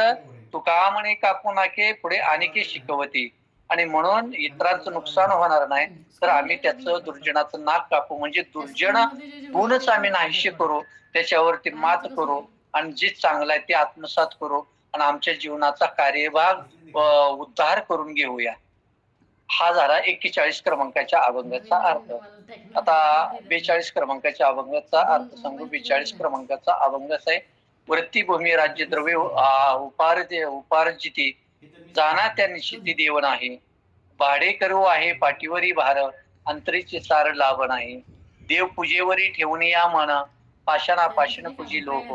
तुका म्हणे कापू नाके पुढे आणिके शिकवती. आणि म्हणून इतरांचं नुकसान होणार नाही, तर आम्ही त्याचं दुर्जनाचं नाक कापू, म्हणजे दुर्जन गुणच आम्ही नाहीसे करू, त्याच्यावरती मात करू, आणि जे चांगलं आहे ते आत्मसात करू, आणि आमच्या जीवनाचा कार्यभाग उद्धार करून घेऊया. हा झाला 41 क्रमांकाच्या अभंगाचा अर्थ. आता 42 क्रमांकाच्या अभंगाचा अर्थ सांगू. 42 क्रमांकाचा अभंग असा आहे, वृत्ती भूमी राज्य द्रव्य उपार्जिती, जाना त्या निश्चिती देव नाही, भाडे करू आहे पाठीवरी भार, अंतरीचे सार लाभ नाही, देव पूजेवरी ठेवून या मन, पाषाणा पाषाण पूजी लोक,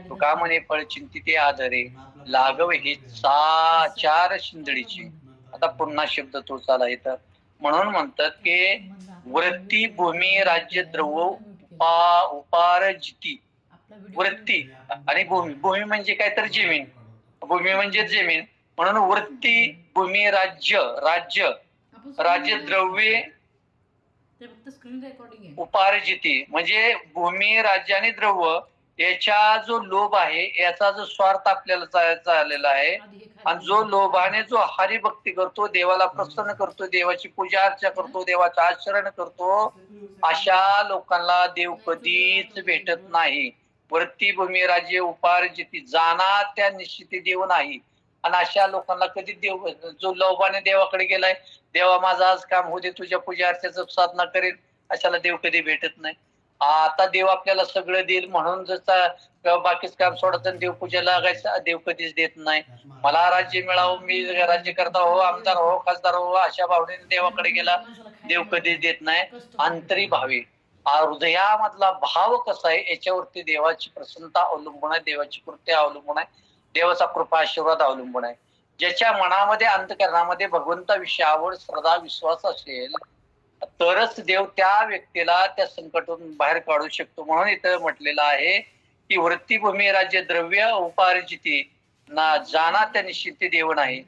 तुका म्हणे फळ चिंतिते आदरे, लागव ही चार शिंदडीची. आता पुन्हा शब्द तोच आला इथं. म्हणून म्हणतात की वृत्ती भूमी राज्य द्रव्य उपार्जिती. वृत्ती आणि भूमी, भूमी म्हणजे काय तर जमीन, भूमी म्हणजे जमीन. म्हणून वृत्ती भूमी राज्य द्रव्य उपार्जिती, म्हणजे भूमी राज्य आणि द्रव्य याचा जो लोभ आहे, याचा जो स्वार्थ आपल्याला झालेला आहे, आणि जो लोभाने जो हरिभक्ती करतो, देवाला प्रसन्न करतो, देवाची पूजा अर्चा करतो, देवाचं आचरण करतो, अशा लोकांना देव कधीच भेटत नाही. वृत्ती भूमी राज्य उपार्जिती, जाना त्या निश्चिती देव नाही. आणि अशा लोकांना कधी देव, जो लोभाने देवाकडे गेलाय, देवा माझं आज काम होऊ दे, तुझ्या पूजा अर्चाचं साधना करेल, अशाला देव कधी भेटत नाही. आता देव आपल्याला सगळं देईल म्हणून जसं बाकीच काम सोडायचं देवपूजा लागायचं, देव कधीच देत नाही. मला राज्य मिळावं, मी राज्यकर्ता हो, आमदार हो, खासदार हो, अशा भावनेने देवाकडे गेला, देव कधीच देत नाही. अंतरी भावी, हृदयामधला भाव कसा आहे याच्यावरती देवाची प्रसन्नता अवलंबून आहे, देवाची कृत्य अवलंबून आहे, देवाचा कृपा आशीर्वाद अवलंबून आहे. ज्याच्या मनामध्ये अंतःकरणामध्ये भगवंताविषयी आवड, श्रद्धा, विश्वास असेल, तरच देव त्या व्यक्तीला त्या संकटातून बाहेर काढू शकतो. म्हणून इथं म्हटलेलं आहे की वृत्ती भूमी राज्य द्रव्य उपार्जिती, ना जाना त्या निश्चिती देव नाही.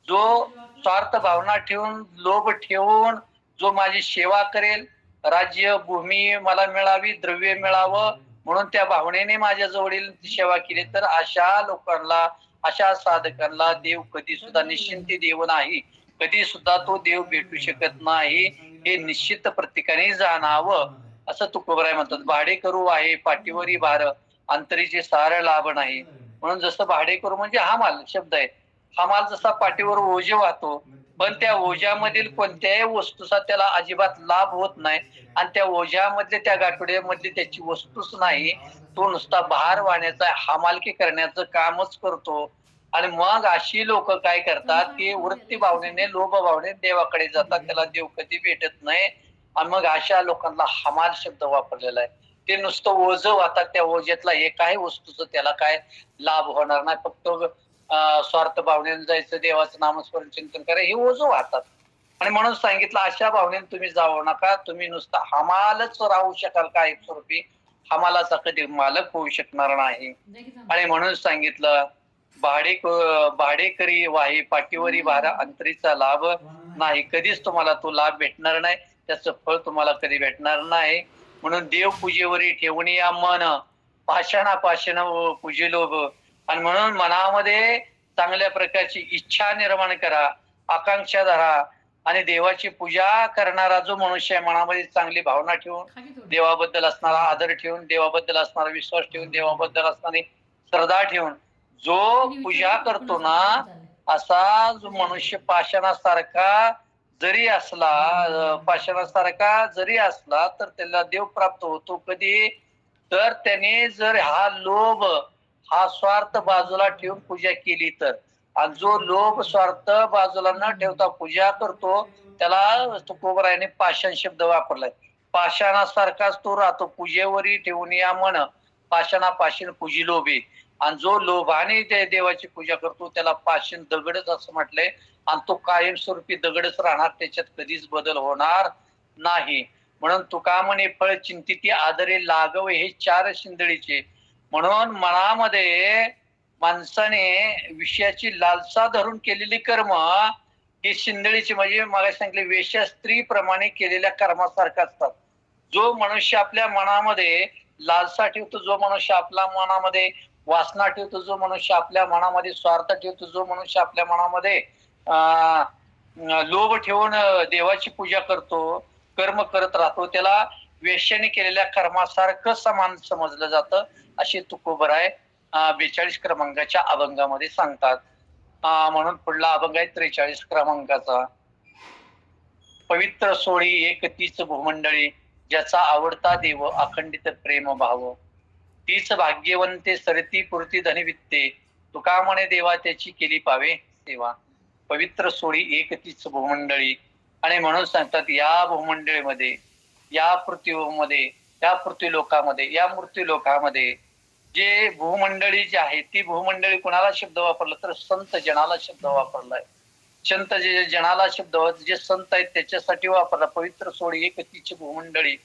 जो स्वार्थ भावना ठेवून, लोभ ठेवून जो माझी सेवा करेल, राज्य भूमी मला मिळावी, द्रव्य मिळावं म्हणून त्या भावनेने माझ्या जवळील सेवा केली, तर अशा लोकांना, अशा साधकांना देव कधी सुद्धा निश्चिंती देव नाही, कधी सुद्धा तो देव भेटू शकत नाही. हे निश्चित प्रत्येकाने जाणावं, असं तुकोबराय म्हणतात. भाडे करू आहे पाठीवरी भार, अंतरीचे सार लाभ नाही. म्हणून जसं भाडे करू म्हणजे हमाल शब्द आहे, हमाल जसा पाठीवर ओझे वाहतो, पण त्या ओझ्यामधील कोणत्याही वस्तूचा त्याला अजिबात लाभ होत नाही आणि त्या ओझ्यामधले त्या गाठोड्यामधली त्याची वस्तूच नाही. तो नुसता भार वाहण्याचा हमालकी करण्याचं कामच करतो. आणि मग अशी लोक काय करतात की वृत्ती भावनेने लोभ भावनेने देवाकडे जातात, त्याला देव कधी भेटत नाही. आणि मग अशा लोकांना हमाल शब्द वापरलेला आहे. ते नुसतं ओझं वाहतात, त्या ओझ्यातला एकाही वस्तूचं त्याला काय लाभ होणार नाही. फक्त स्वार्थ भावनेने जायचं, देवाचं नामस्मरण चिंतन करा, हे ओझं वाहतात. आणि म्हणून सांगितलं अशा भावनेने तुम्ही जाऊ नका. तुम्ही नुसतं हमालच राहू शकाल काय स्वरूपी, हमालाचा कधी मालक होऊ शकणार नाही. आणि म्हणून सांगितलं भाडेकरी वाही पाठीवरी भारा अंतरीचा लाभ नाही. कधीच तुम्हाला तो लाभ भेटणार नाही, त्याचं फळ तुम्हाला कधी भेटणार नाही. म्हणून देव पूजेवरी ठेवून या मन, पाषाणापाषाण पूजे लोभ. आणि म्हणून मनामध्ये चांगल्या प्रकारची इच्छा निर्माण करा, आकांक्षा धरा. आणि देवाची पूजा करणारा जो मनुष्य आहे, मनामध्ये चांगली भावना ठेवून, देवाबद्दल असणारा आदर ठेवून, देवाबद्दल असणारा विश्वास ठेवून, देवाबद्दल असणारी श्रद्धा ठेवून जो पूजा करतो ना, असा जो मनुष्य पाषाणासारखा जरी असला तर त्याला देव प्राप्त होतो. कधी तर त्याने जर हा लोभ, हा स्वार्थ बाजूला ठेवून पूजा केली तर. आणि जो लोभ स्वार्थ बाजूला न ठेवता पूजा करतो त्याला तुकोबरायाने पाषाण शब्द वापरलाय. पाषाणासारखाच तो राहतो. पूजेवरी ठेवून या मन, पाषाणापाषाण पूजी लोभे. आणि जो लोभाने देवाची पूजा करतो त्याला पाषाण दगडच असं म्हटलंय. आणि तो कायमस्वरूपी दगडच राहणार, त्याच्यात कधीच बदल होणार नाही. म्हणून तुका म्हणे फळ चिंतिती आदरे लागावे हे चार शिंदळीचे. म्हणून मनामध्ये माणसाने विषयाची लालसा धरून केलेली कर्म ही शिंदळीची, म्हणजे मला सांगितले वेश्या स्त्री प्रमाणे केलेल्या कर्मासारखं असतात. जो मनुष्य आपल्या मनामध्ये लालसा ठेवतो, जो मनुष्य आपल्या मनामध्ये वासना ठेवतो, जो मनुष्य आपल्या मनामध्ये स्वार्थ ठेवतो, जो मनुष्य आपल्या मनामध्ये लोभ ठेवून देवाची पूजा करतो, कर्म करत राहतो, त्याला वेश्याने केलेल्या कर्मासारखं समान समजलं जातं, असे तुकोबराय 42 क्रमांकाच्या अभंगामध्ये सांगतात. म्हणून पुढला अभंग आहे 43 क्रमांकाचा. पवित्र सोळी एक तीच भूमंडळी, ज्याचा आवडता देव अखंडित प्रेम भाव. तीच भाग्यवंते सरती पुरती धनवित्ते, तुका म्हणे देवा त्याची केली पावे सेवा. पवित्र सोळी एक तीच भूमंडळी. आणि म्हणून सांगतात या भूमंडळीमध्ये, या पृथ्वीमध्ये, या पृथ्वीलोकामध्ये, या मृत्यूलोकामध्ये जे भूमंडळी जी आहे ती भूमंडळी कुणाला शब्द वापरला तर संत जनाला शब्द वापरलाय. संत जे जनाला शब्द, जे संत आहेत त्याच्यासाठी वापरला. पवित्र सोळी एक तीच भूमंडळी.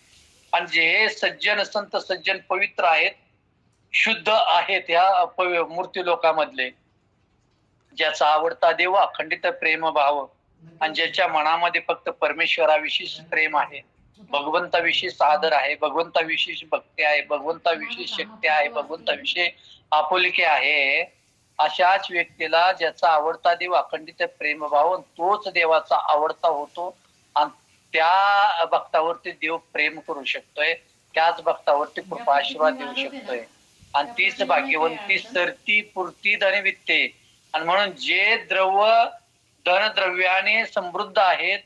आणि जे सज्जन संत सज्जन पवित्र आहेत, शुद्ध आहेत या मृत्यूलोकामधले, ज्याचा आवडता देव अखंडित प्रेम भाव, आणि ज्याच्या मनामध्ये फक्त परमेश्वराविषयी प्रेम आहे, भगवंताविषयी आदर आहे, भगवंताविषयी भक्ती आहे, भगवंताविषयी शक्ती आहे, भगवंताविषयी आपुलकी आहे, अशाच व्यक्तीला ज्याचा आवडता देव अखंडित प्रेम भाव, तोच देवाचा आवडता होतो. आणि त्या भक्तावरती देव प्रेम करू शकतोय, त्याच भक्तावरती कृपा आशीर्वाद देऊ शकतोय. आणि तीच भाग्यवंती सरती पुरती धनवित्ते. आणि म्हणून जे धनद्रव्याने समृद्ध आहेत,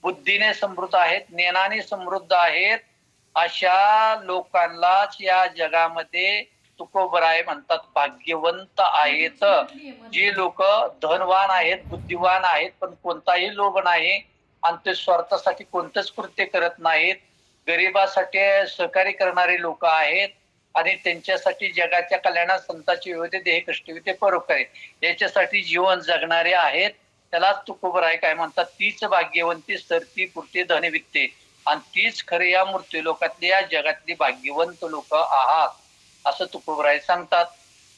बुद्धीने समृद्ध आहेत, ज्ञानाने समृद्ध आहेत, अशा लोकांनाच या जगामध्ये तुकोबराय म्हणतात भाग्यवंत आहेत. जे लोक धनवान आहेत, बुद्धिवान आहेत, पण कोणताही लोभ नाही आणि ते स्वार्थासाठी कोणतंच कृत्य करत नाहीत, गरिबासाठी सहकार्य करणारे लोक आहेत आणि त्यांच्यासाठी जगाच्या कल्याणात संतांची विविध देह कष्टविते परोपकारी याच्यासाठी जीवन जगणारे आहेत. त्यालाच तुकोबराय काय म्हणतात, तीच भाग्यवंती सरती पुरती धनवित्ते. आणि तीच खरे या मृत्यू लोकातली, या जगातली भाग्यवंत लोक आहात, असं तुकोबराय सांगतात.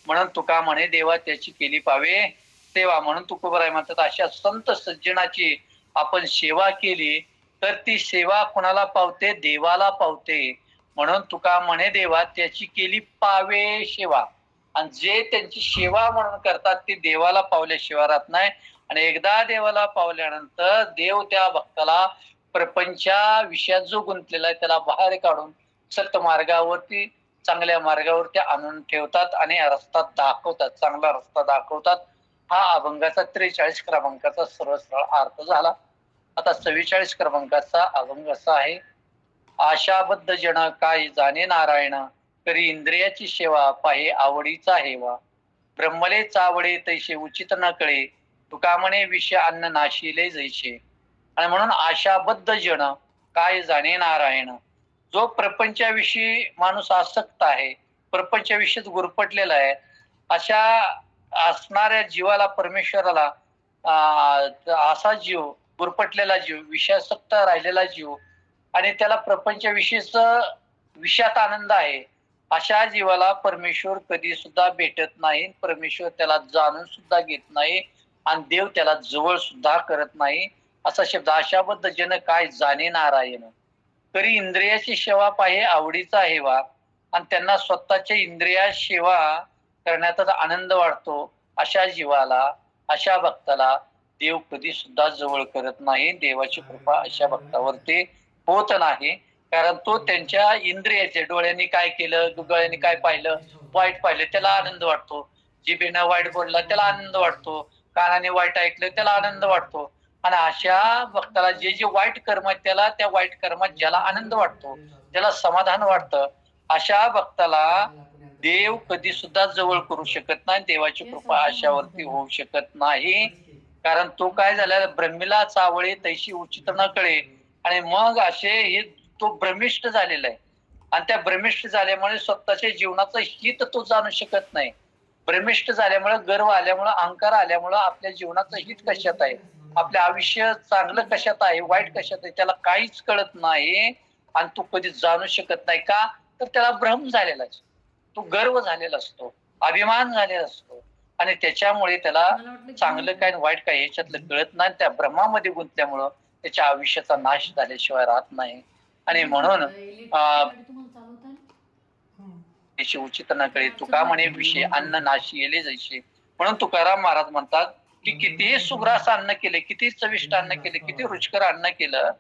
म्हणून तुका म्हणे देवा त्याची केली पावे सेवा. म्हणून तुकोबराय म्हणतात अशा संत सज्जनाची आपण सेवा केली तर ती सेवा कोणाला पावते, देवाला पावते. म्हणून तुका म्हणे देवा त्याची केली पावे सेवा. आणि जे त्यांची सेवा म्हणून करतात ते देवाला पावल्याशिवाय राहत नाही. आणि एकदा देवाला पावल्यानंतर देव त्या भक्ताला प्रपंचा विषयात जो गुंतलेला आहे त्याला बाहेर काढून सत्य मार्गावरती, चांगल्या मार्गावरती आणून ठेवतात आणि रस्ता दाखवतात, चांगला रस्ता दाखवतात. हा अभंगाचा 43 क्रमांकाचा सरळ सरळ अर्थ झाला. आता 44 क्रमांकाचा अभंग असा आहे. आशाबद्ध जन काय जाणे नारायण, करी इंद्रियाची सेवा पाहे आवडीचा हेवा. ब्रह्मले चावडे तैसे उचित न कळे, तुका म्हणे विषय अन्न नाशिले जैसे. आणि म्हणून आशाबद्ध जन काय जाणे नारायण, जो प्रपंचाविषयी माणूस आसक्त आहे, प्रपंचाविषयीच गुरफटलेला आहे, अशा असणाऱ्या जीवाला परमेश्वराला असा जीव, गुरफटलेला जीव, विषयासक्त राहिलेला जीव आणि त्याला प्रपंचाविषयीच विषयात आनंद आहे, अशा जीवाला परमेश्वर कधी सुद्धा भेटत नाही. परमेश्वर त्याला जाणून सुद्धा घेत नाही आणि देव त्याला जवळ सुद्धा करत नाही. असा शब्द आशाबद्ध जन काय जाणे नारायण, तरी इंद्रियाची सेवा पाहे आवडीचा हेवा. आणि त्यांना स्वतःच्या इंद्रिया सेवा करण्याचाच आनंद वाटतो. अशा जीवाला, अशा भक्ताला देव कधी सुद्धा जवळ करत नाही. देवाची कृपा अशा भक्तावरती होत नाही. कारण तो त्यांच्या इंद्रियाचे, डोळ्यांनी काय केलं, डोळ्यांनी काय पाहिलं, वाईट पाहिलं त्याला आनंद वाटतो, जिभेनं वाईट बोलला त्याला आनंद वाटतो, कानाने वाईट ऐकलं त्याला आनंद वाटतो. आणि अशा भक्ताला जे जे वाईट कर्म आहेत त्याला, त्या वाईट कर्मात ज्याला आनंद वाटतो, ज्याला समाधान वाटतं, अशा भक्ताला देव कधी सुद्धा जवळ करू शकत नाही. देवाची कृपा अशावरती होऊ शकत नाही. कारण तो काय झाला, ब्रह्मीला चावळे तैशी उचित न कळे. आणि मग असे हे तो भ्रमिष्ट झालेला आहे. आणि त्या भ्रमिष्ट झाल्यामुळे स्वतःच्या जीवनाचं हित तो जाणू शकत नाही. भ्रमिष्ट झाल्यामुळे, गर्व आल्यामुळे, अहंकार आल्यामुळे आपल्या जीवनाचं हित कशात आहे, आपलं आयुष्य चांगलं कशात आहे, वाईट कशात आहे, त्याला काहीच कळत नाही. आणि तो कधी जाणू शकत नाही. का तर त्याला भ्रम झालेला असतो, तो गर्व झालेला असतो, अभिमान झालेला असतो. आणि त्याच्यामुळे त्याला चांगलं काय वाईट काय ह्याच्यातलं कळत नाही. त्या भ्रमामध्ये गुंतल्यामुळं त्याच्या आयुष्याचा नाश झाल्याशिवाय राहत नाही. आणि म्हणून त्याची उचित न कळे, तुका म्हणे विषय अन्न नाशी येले जैसे. म्हणून तुकाराम महाराज म्हणतात की कितीही सुग्रास अन्न केले, किती चविष्ट अन्न केले, किती रुचकर अन्न केलं,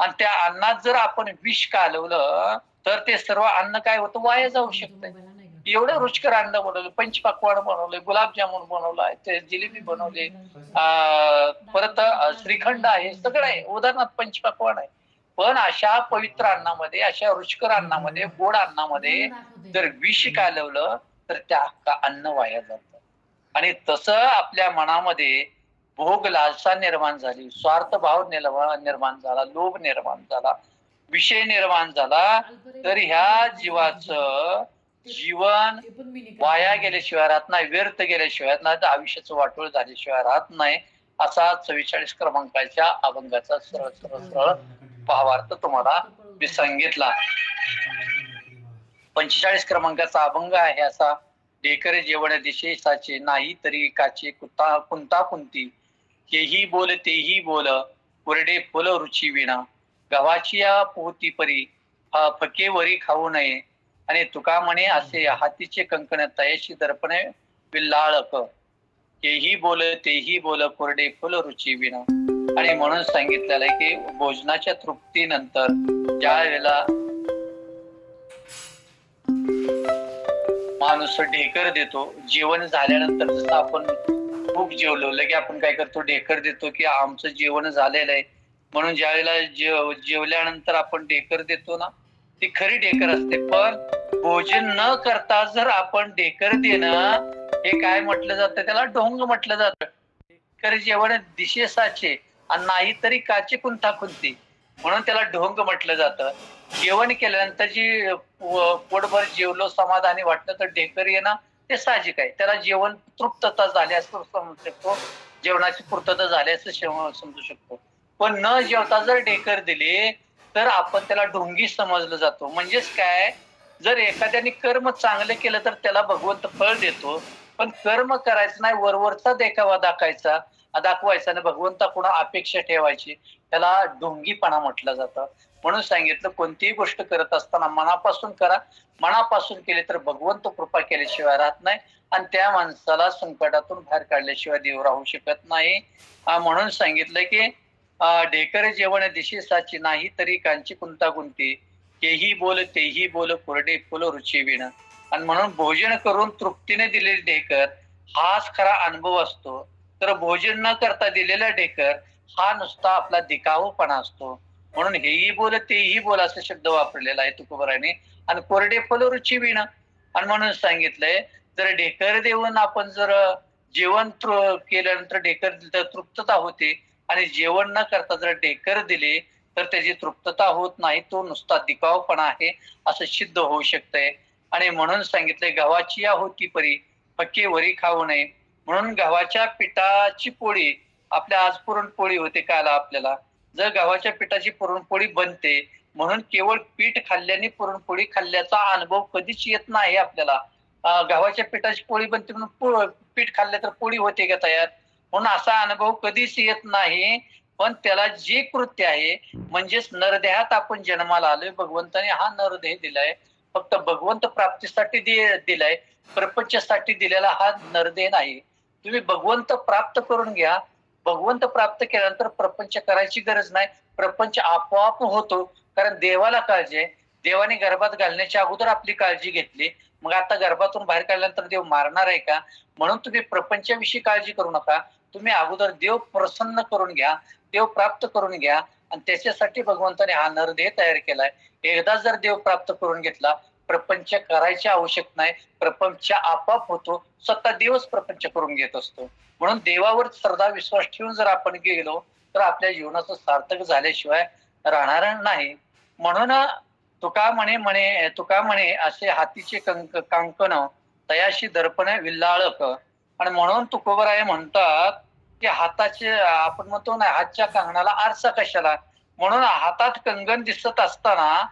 आणि त्या अन्नात जर आपण विष कालवलं तर ते सर्व अन्न काय होतं, वाया जाऊ शकतं. एवढं रुचकर अन्न बनवलं, पंचपक्वान्न बनवले, गुलाबजामुन बनवलाय, ते जिलेबी बनवले, परत श्रीखंड आहे, सगळं आहे, उदाहरणार्थ पंचपक्वान्न आहे. पण अशा पवित्र अन्नामध्ये, अशा रुचकर अन्नामध्ये, गोड अन्नामध्ये जर विष कालवलं तर त्या अख्खा अन्न वाया जातं. आणि तसं आपल्या मनामध्ये भोग लालसा निर्माण झाली, स्वार्थ भाव निर्माण झाला, लोभ निर्माण झाला, विषय निर्माण झाला, तर ह्या जीवाचं जीवन वाया गेल्याशिवाय राहत नाही, व्यर्थ गेल्याशिवाय राहत नाही, आयुष्याचं वाटोळ झाल्याशिवाय राहत नाही. असा 44 क्रमांकाच्या अभंगाचा सरळ सरळ सरळ भावार्थ तुम्हाला मी सांगितला. 45 क्रमांकाचा अभंग आहे असा. ढेकर जेवण दिशेसाचे, नाही तरी काचे कुंता कुंती. हेही बोल तेही बोल, कोरडे फुल रुची विना. गव्हाची या पोती परी, फके वरी खाऊ नये. आणि तुका म्हणे असे हातीचे कंकण, तयाशी दर्पणे विल्लाळक. हेही बोल तेही बोल, कोरडे फुल रुची विना. आणि म्हणून सांगितलेलं आहे की भोजनाच्या तृप्तीनंतर ज्या वेळेला माणूस ढेकर देतो, जेवण झाल्यानंतर, जसं आपण खूप जेवलो लगे आपण काय करतो, ढेकर देतो की आमचं जेवण झालेलं आहे म्हणून. ज्या वेळेला जेवल्यानंतर आपण ढेकर देतो ना, ती खरी ढेकर असते. पण भोजन न करता जर आपण ढेकर देणं, हे काय म्हटलं जातं, त्याला ढोंग म्हटलं जातं. ढेकर जेवण दिशेसाचे आणि नाही तरी काचे कुंथा कुंती, म्हणून त्याला ढोंग म्हटलं जातं. जेवण केल्यानंतर जी पोटभर जेवलो, समाधानी वाटलं, तर ढेकर येणं ते साहजिक आहे. त्याला जेवण तृप्तता झाली असं समजू शकतो, जेवणाची पूर्तता झाली असं समजू शकतो. पण न जेवता जर ढेकर दिले तर आपण त्याला ढोंगी समजलं जातो. म्हणजेच काय, जर एखाद्याने कर्म चांगले केलं तर त्याला भगवंत फळ देतो, पण कर्म करायचं नाही, वरवरचा देखावा दाखवायचा आणि भगवंताकडून अपेक्षा ठेवायची, त्याला ढोंगीपणा म्हटलं जातं. म्हणून सांगितलं, कोणतीही गोष्ट करत असताना मनापासून करा. मनापासून केली तर भगवंत कृपा केल्याशिवाय राहत नाही आणि त्या माणसाला संकटातून बाहेर काढल्याशिवाय देव राहू शकत नाही. म्हणून सांगितलं की ढेकर जेवण दिशेसाची, नाही तरी कांची गुंती. हेही बोल तेही बोल, कोरडे फुल रुची विण. आणि म्हणून भोजन करून तृप्तीने दिलेली ढेकर हाच खरा अनुभव असतो. तर भोजन न करता दिलेला ढेकर हा नुसता आपला दिखाऊपणा असतो. म्हणून हेही बोल तेही बोल असा शब्द वापरलेला आहे तुकोबाराने. आणि कोरडे फल रुची विण, आणि म्हणून सांगितलंय जर ढेकर देऊन आपण जर जेवण केल्यानंतर ढेकर दिलं तर तृप्तता होते, आणि जेवण न करता जर ढेकर दिले तर त्याची तृप्तता होत नाही, तो नुसता दिखाऊपणा आहे असं सिद्ध होऊ शकतंय. आणि म्हणून सांगितलंय गव्हाची या होती परी फक्के वरी खाऊ नये. म्हणून गव्हाच्या पिठाची पोळी, आपल्या आज पुरणपोळी होते काल आपल्याला, जर गव्हाच्या पिठाची पुरणपोळी बनते म्हणून केवळ पीठ खाल्ल्याने पुरणपोळी खाल्ल्याचा अनुभव कधीच येत नाही आपल्याला. गव्हाच्या पिठाची पोळी बनते म्हणून पीठ खाल्लं तर पोळी होते का तयार? म्हणून असा अनुभव कधीच येत नाही. पण त्याला जे कृत्य आहे, म्हणजेच नरदेहात आपण जन्माला आलोय, भगवंताने हा नरदेह दिलाय, फक्त भगवंत प्राप्तीसाठी दिलाय, प्रपंचासाठी दिलेला हा नरदेह नाही. तुम्ही भगवंत प्राप्त करून घ्या. भगवंत प्राप्त केल्यानंतर प्रपंच करायची गरज नाही, प्रपंच आपोआप होतो. कारण देवाला काळजी आहे. देवाने गर्भात घालण्याच्या अगोदर आपली काळजी घेतली, मग आता गर्भातून बाहेर काढल्यानंतर देव मारणार आहे का? म्हणून तुम्ही प्रपंचाविषयी काळजी करू नका. तुम्ही अगोदर देव प्रसन्न करून घ्या, देव प्राप्त करून घ्या, आणि त्याच्यासाठी भगवंताने हा नरदेह तयार केलाय. एकदा जर देव प्राप्त करून घेतला, प्रपंच करायची आवश्यक नाही, प्रपंच आपोआप होतो. स्वतः देवच प्रपंच करून घेत असतो. म्हणून देवावर श्रद्धा विश्वास ठेवून जर आपण गेलो तर आपल्या जीवनाचं सार्थक झाल्याशिवाय राहणार नाही. म्हणून तुका म्हणे असे हातीचे कांकण तयाशी दर्पण विल्लाळक. आणि म्हणून तुकोबराय म्हणतात की हाताचे, आपण म्हणतो ना हातच्या कंगणाला आरसा कशाला, म्हणून हातात कंगन दिसत असताना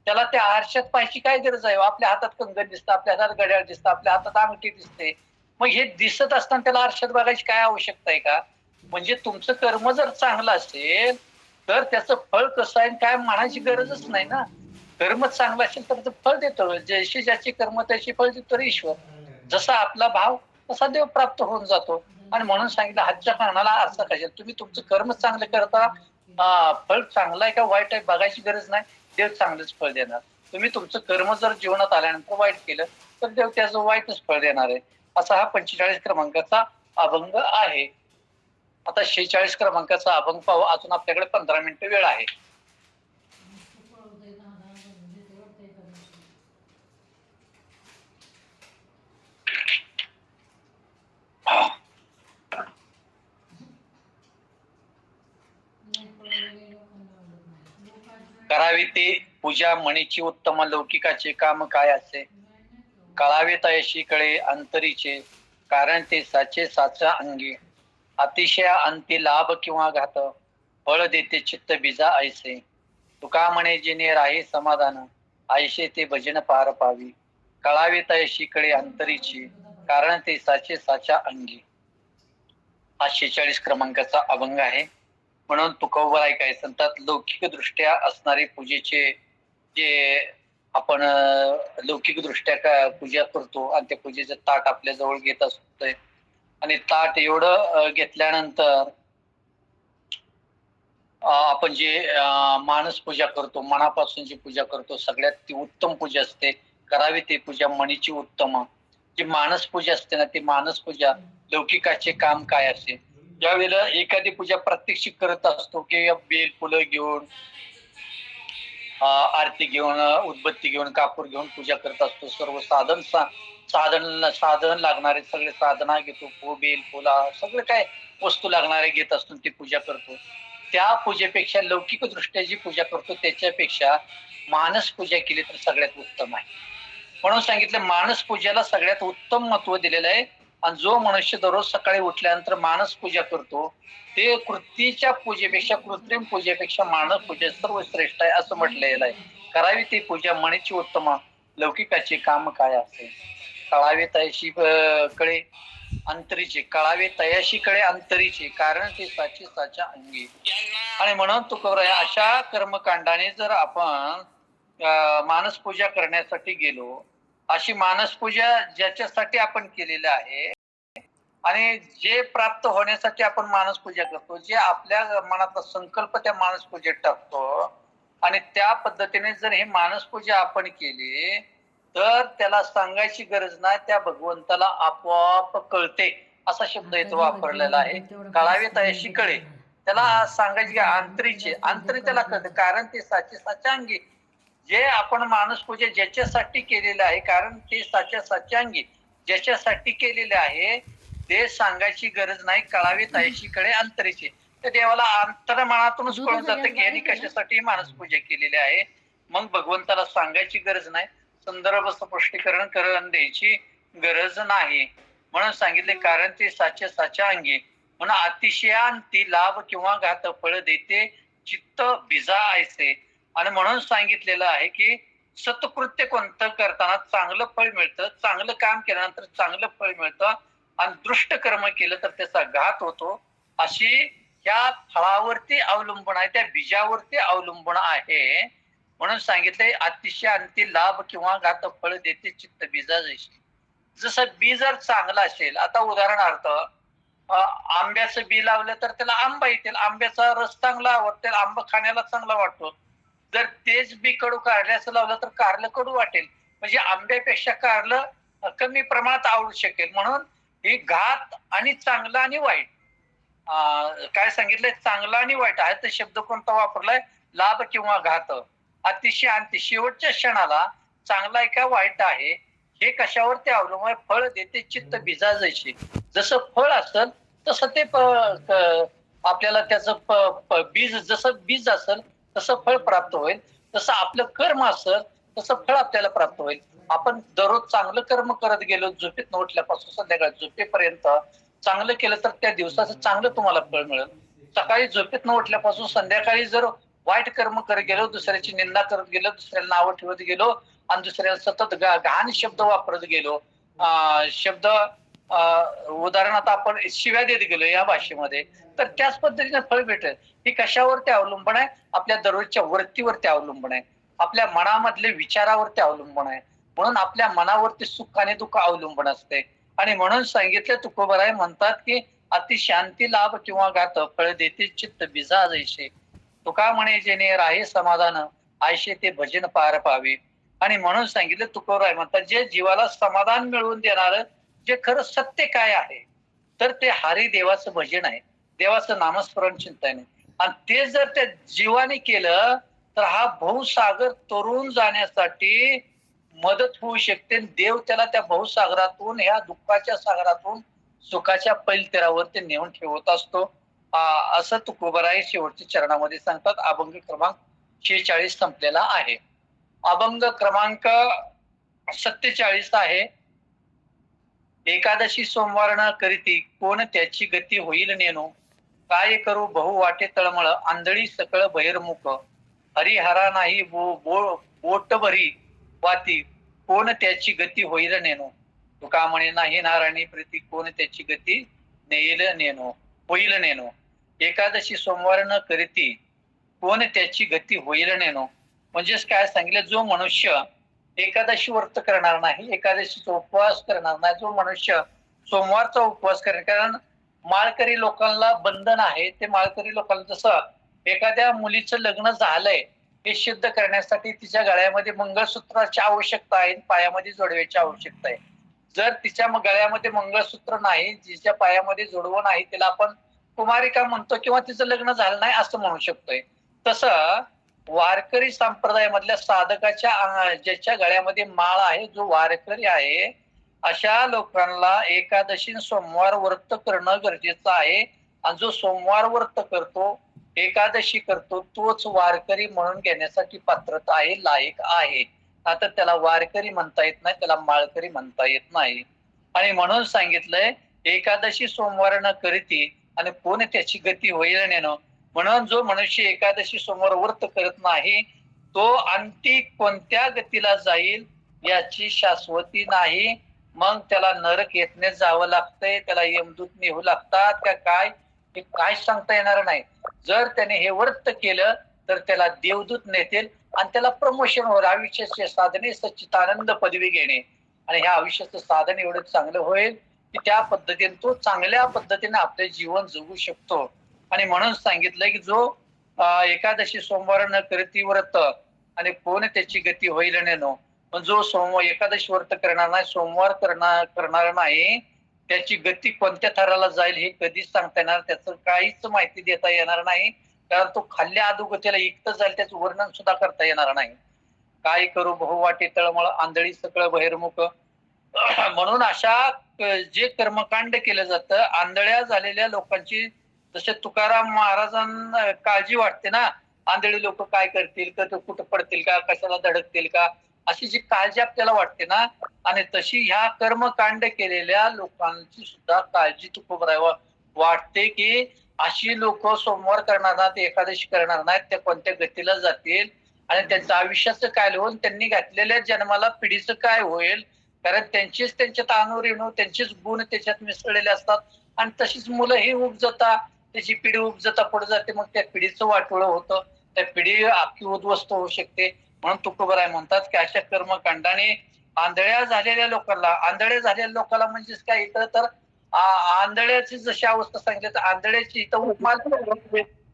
त्याला त्या आरशात पाहायची काय गरज आहे? आपल्या हातात कंगन दिसतं, आपल्या हातात घड्याळ दिसतं, आपल्या हातात अंगठी दिसते, मग हे दिसत असताना त्याला आरशात बघायची काय आवश्यकता आहे का? म्हणजे तुमचं कर्म जर चांगलं असेल तर त्याचं फळ कसं आहे काय म्हणायची गरजच नाही ना. कर्म चांगलं असेल तर फळ देतो. जशी ज्याची कर्म त्याची फळ देतो रे ईश्वर. जसा आपला भाव तसा देव प्राप्त होऊन जातो. आणि म्हणून सांगितलं हातच्या कानाला आरसा कशाला? तुम्ही तुमचं कर्म चांगलं करता, फळ चांगलं आहे का वाईट आहे बघायची गरज नाही, देव चांगलंच फळ देणार. तुम्ही तुमचं कर्म जर जीवनात आल्यानंतर वाईट केलं तर देव त्याचं वाईटच फळ देणार आहे. असा हा 45 क्रमांकाचा अभंग आहे. आता 46 क्रमांकाचा अभंग पाहू. अजून आपल्याकडे 15 मिनिटं वेळ आहे. करावी ते पूजा मणीची उत्तम लौकिकाचे काम काय असे, कळावे तयशी कळे अंतरीचे कारण ते साचे साचा अंगी. अतिशय अंती लाभ किंवा घात फळ देते चित्त बीजा ऐसे. तुका म्हणे जिने राही समाधान ऐसे ते भजन पार पावी. कळावे तयशी कळे अंतरीची कारण ते साचे साचा अंगी. हा 46 क्रमांकाचा अभंग आहे. म्हणून तुकोबाराय काय सांगतात, लौकिक दृष्ट्या असणारे पूजेचे जे आपण लौकिक दृष्ट्या पूजा करतो आणि त्या पूजेचं ताट आपल्या जवळ घेत असतोय, आणि ताट एवढं घेतल्यानंतर आपण जे मानस पूजा करतो, मनापासून जी पूजा करतो सगळ्यात ती उत्तम पूजा असते. करावी ती पूजा मणीची उत्तम. जी मानस पूजा असते ना, ती मानस पूजा लौकिकाचे काम काय असे, ज्यावेळेला एखादी पूजा प्रात्यक्षिक करत असतो की बेल फुलं घेऊन, आरती घेऊन, उदबत्ती घेऊन, कापूर घेऊन पूजा करत असतो. सर्व साधन लागणारे सगळे साधना घेतो, बेल फुला सगळं काय वस्तू लागणारे घेत असतो, ती पूजा करतो. त्या पूजेपेक्षा लौकिक दृष्ट्या जी पूजा करतो त्याच्यापेक्षा मानस पूजा केली तर सगळ्यात उत्तम आहे. म्हणून सांगितलं मानस पूजेला सगळ्यात उत्तम महत्व दिलेलं आहे. आणि जो मनुष्य दररोज सकाळी उठल्यानंतर मानस पूजा करतो ते कृतीच्या पूजेपेक्षा, कृत्रिम पूजेपेक्षा मानस पूजा सर्वश्रेष्ठ आहे असं म्हटलेलं आहे. करावी ती पूजा मणीची उत्तम लौकिकाचे काम काय असेल. कळावे तयाशी कळे अंतरीचे, कळावे तयाशी कळे अंतरीचे कारण ते साचे साच्या अंगी. आणि म्हणून तुकोबराय अशा कर्मकांडाने जर आपण मानस पूजा करण्यासाठी गेलो, अशी मानस पूजा ज्याच्यासाठी आपण केलेली आहे आणि जे प्राप्त होण्यासाठी आपण मानस पूजा करतो, जे आपल्या मनातला संकल्प त्या मानस पूजेत टाकतो, आणि त्या पद्धतीने जर ही मानस पूजा आपण केली तर त्याला सांगायची गरज नाही, त्या भगवंताला आपोआप कळते असा शब्द इथं वापरलेला आहे. कळावे तयाशी कळे. त्याला सांगायचे की अंतरीचे अंतरी त्याला कळतं, कारण ते साचे साचांगी जे आपण माणूस पूजा ज्याच्यासाठी केलेलं आहे, कारण ते साचांगी ज्याच्यासाठी केलेले आहे ते सांगायची गरज नाही. कळावे तयाशी कळे अंतरीचे. तर देवाला अंतर्मनातूनच दूध कळून जातं सगळ्यात की यांनी बारीक आहे ना? कशासाठी माणूस पूजा केलेली आहे. मग भगवंताला सांगायची गरज नाही, संदर्भ स्पष्टीकरण करून द्यायची गरज नाही. म्हणून सांगितले कारण ते साच्या अंगी म्हणून अतिशयांती लाभ किंवा घात फळ देते चित्त बीजा ऐसे. आणि म्हणून सांगितलेलं आहे की सत्कृत्य कोणतं करताना चांगलं फळ मिळतं, चांगलं काम केल्यानंतर चांगलं फळ मिळतं, आणि दृष्ट कर्म केलं तर त्याचा घात होतो. अशी ह्या फळावरती अवलंबून आहे, त्या बीजावरती अवलंबून आहे. म्हणून सांगितलंय अतिशय अंती लाभ किंवा घात फळ देते चित्त बीजा जैसे. जसं बी जर चांगलं असेल, आता उदाहरणार्थ आंब्याचं बी लावलं तर त्याला आंबा येतील, आंब्याचा रस चांगला आवडतो, आंबा खाण्याला चांगला वाटतो. जर तेच बी कडू कारल्याचं लावलं तर कारलं कडू वाटेल, म्हणजे आंब्यापेक्षा कारलं कमी प्रमाणात आवडू शकेल. म्हणून ही घात आणि चांगलं आणि वाईट काय सांगितलंय, चांगला आणि वाईट आहे तर शब्द कोणता वापरलाय, लाभ किंवा घात. अतिशय अंती शेवटच्या क्षणाला चांगला आहे का वाईट आहे हे कशावरती अवलंबून आहे. फळ देते चित्त बीजा जैसे. जसं फळ असेल तसं ते आपल्याला त्याचं बीज, जसं बीज असेल तसं फळ प्राप्त होईल. तसं आपलं कर्म असेल तसं फळ आपल्याला प्राप्त होईल. आपण दररोज चांगलं कर्म करत गेलो, झोपेत उठल्यापासून संध्याकाळी झोपेपर्यंत चांगलं केलं तर त्या दिवसाचं चांगलं तुम्हाला फळ मिळेल. सकाळी झोपेत उठल्यापासून संध्याकाळी जर वाईट कर्म करत गेलो, दुसऱ्याची निंदा करत गेलो, दुसऱ्याला नावं ठेवत गेलो आणि दुसऱ्याला सतत घाण शब्द वापरत गेलो, शब्द उदाहरणार्थ आपण शिव्या देत गेलो या भाषेमध्ये, तर त्याच पद्धतीने फळ भेटेल. ही कशावरती अवलंबून आहे, आपल्या दररोजच्या वृत्तीवरती अवलंबून आहे, आपल्या मनामधले विचारावरती अवलंबून आहे. म्हणून आपल्या मनावरती सुख आणि दुःख अवलंबून असते. आणि म्हणून सांगितले तुकोबराय म्हणतात की अतिशांती लाभ किंवा घात फळ देते चित्त बीजा जैसे. तुका म्हणे जेणे राहे समाधान आयशे ते भजन पार पावे. आणि म्हणून सांगितलं तुकोबराय म्हणतात जे जीवाला समाधान मिळवून देणार जे खरं सत्य काय आहे तर ते हरी देवाचं भजन आहे, देवाचं नामस्मरण चिंतन आहे. आणि ते जर त्या जीवाने केलं तर हा भवसागर तरुण जाण्यासाठी मदत होऊ शकते. देव त्याला त्या भवसागरातून, ह्या दुःखाच्या सागरातून सुखाच्या पैलतीरावरती नेऊन ठेवत असतो. असं तुकोबराय शेवटच्या चरणामध्ये सांगतात. अभंग क्रमांक 46 संपलेला आहे. अभंग क्रमांक 47 आहे. एकादशी सोमवार न करीती कोण त्याची गती होईल नेनो. काय करू बहु वाटे तळमळ आंधळी सकळ बहिर्मुख. हरिहरा नाही बोट भरी वाती कोण त्याची गती होईल नेनो. तुका म्हणे नाही नारायणी प्रीती कोण त्याची गती होईल नेनो. एकादशी सोमवार न करीती कोण त्याची गती होईल नेनो. म्हणजेच काय सांगितलं, जो मनुष्य एकादशी व्रत करणार नाही, एकादशीचा उपवास करणार नाही, जो मनुष्य सोमवारचा उपवास करेल, कारण माळकरी लोकांना बंधन आहे. ते माळकरी लोकांना जसं एखाद्या मुलीचं लग्न झालंय हे सिद्ध करण्यासाठी तिच्या गळ्यामध्ये मंगळसूत्राची आवश्यकता आहे, पायामध्ये जोडव्याची आवश्यकता आहे. जर तिच्या गळ्यामध्ये मंगळसूत्र नाही, तिच्या पायामध्ये जोडवं नाही, तिला आपण कुमारिका म्हणतो किंवा तिचं लग्न झालं नाही असं म्हणू शकतोय. तसं वारकरी संप्रदायामधल्या साधकाच्या ज्याच्या गळ्यामध्ये माळ आहे, जो वारकरी आहे, अशा लोकांना एकादशी सोमवार व्रत करणं गरजेचं आहे. आणि जो सोमवार व्रत करतो, एकादशी करतो, तोच वारकरी म्हणून घेण्यासाठी पात्रता आहे, लायक आहे. आता त्याला वारकरी म्हणता येत नाही, त्याला माळकरी म्हणता येत नाही. आणि म्हणून सांगितलंय एकादशी सोमवार न करीती आणि कोण त्याची गती होईल नेणं. म्हणून जो मनुष्य एकादशी सोमवार व्रत करत नाही तो अंती कोणत्या गतीला जाईल याची शाश्वती नाही. मग त्याला नरक येतने जावं लागतंय, त्याला यमदूत नेऊ लागतात का काय हे काय सांगता येणार नाही. जर त्याने हे व्रत केलं तर त्याला देवदूत नेतील आणि त्याला प्रमोशन होईल, आयुष्याचे साधने सच्चिदानंद पदवी घेणे. आणि ह्या आयुष्याचं साधन एवढं चांगलं होईल की त्या पद्धतीने तो चांगल्या पद्धतीने आपले जीवन जगू शकतो. आणि म्हणून सांगितलंय की जो एकादशी सोमवार न करती व्रत आणि कोण त्याची गती होईल नेनो. पण जो सोमवार एकादशी व्रत करणार नाही, सोमवार करणार नाही, त्याची गती कोणत्या थराला जाईल हे कधीच सांगता येणार, त्याचं काहीच माहिती देता येणार नाही. कारण तो खाल्ल्या अधोगतीला इकत जाईल, त्याचं वर्णन सुद्धा करता येणार नाही. काय करू बहुवाटे तळमळ, आंधळी सकळ बहिर्मुख. म्हणून अशा जे कर्मकांड केलं जातं, आंधळ्या झालेल्या लोकांची जसे तुकाराम महाराजांना काळजी वाटते ना, आंधळी लोक काय करतील, कुठं पडतील का, कशाला धडकतील का, अशी जी काळजी आपल्याला वाटते ना, आणि तशी ह्या कर्मकांड केलेल्या लोकांची सुद्धा काळजी तुकोबराय वाटते, की अशी लोक सोमवार करणार नाहीत, एकादशी करणार नाहीत, त्या कोणत्या गतीला जातील आणि त्यांचं आयुष्याचं काय होईल, त्यांनी घातलेल्या जन्माला पिढीचं काय होईल. कारण त्यांचीच त्यांच्यात अणुरेणू, त्यांचेच गुण त्याच्यात मिसळलेले असतात आणि तशीच मुलं ही उपजता, त्याची पिढी उपजता पुढे जाते, मग त्या पिढीचं वाटोळं होतं, त्या पिढी अख्खी उद्ध्वस्त होऊ शकते. म्हणून तुकोबराय म्हणतात की अशा कर्मकांडाने आंधळ्या झालेल्या लोकांना म्हणजेच काय, इकडं तर आंधळ्याची जशी अवस्था सांगितली तर आंधळ्याची इथं उपमा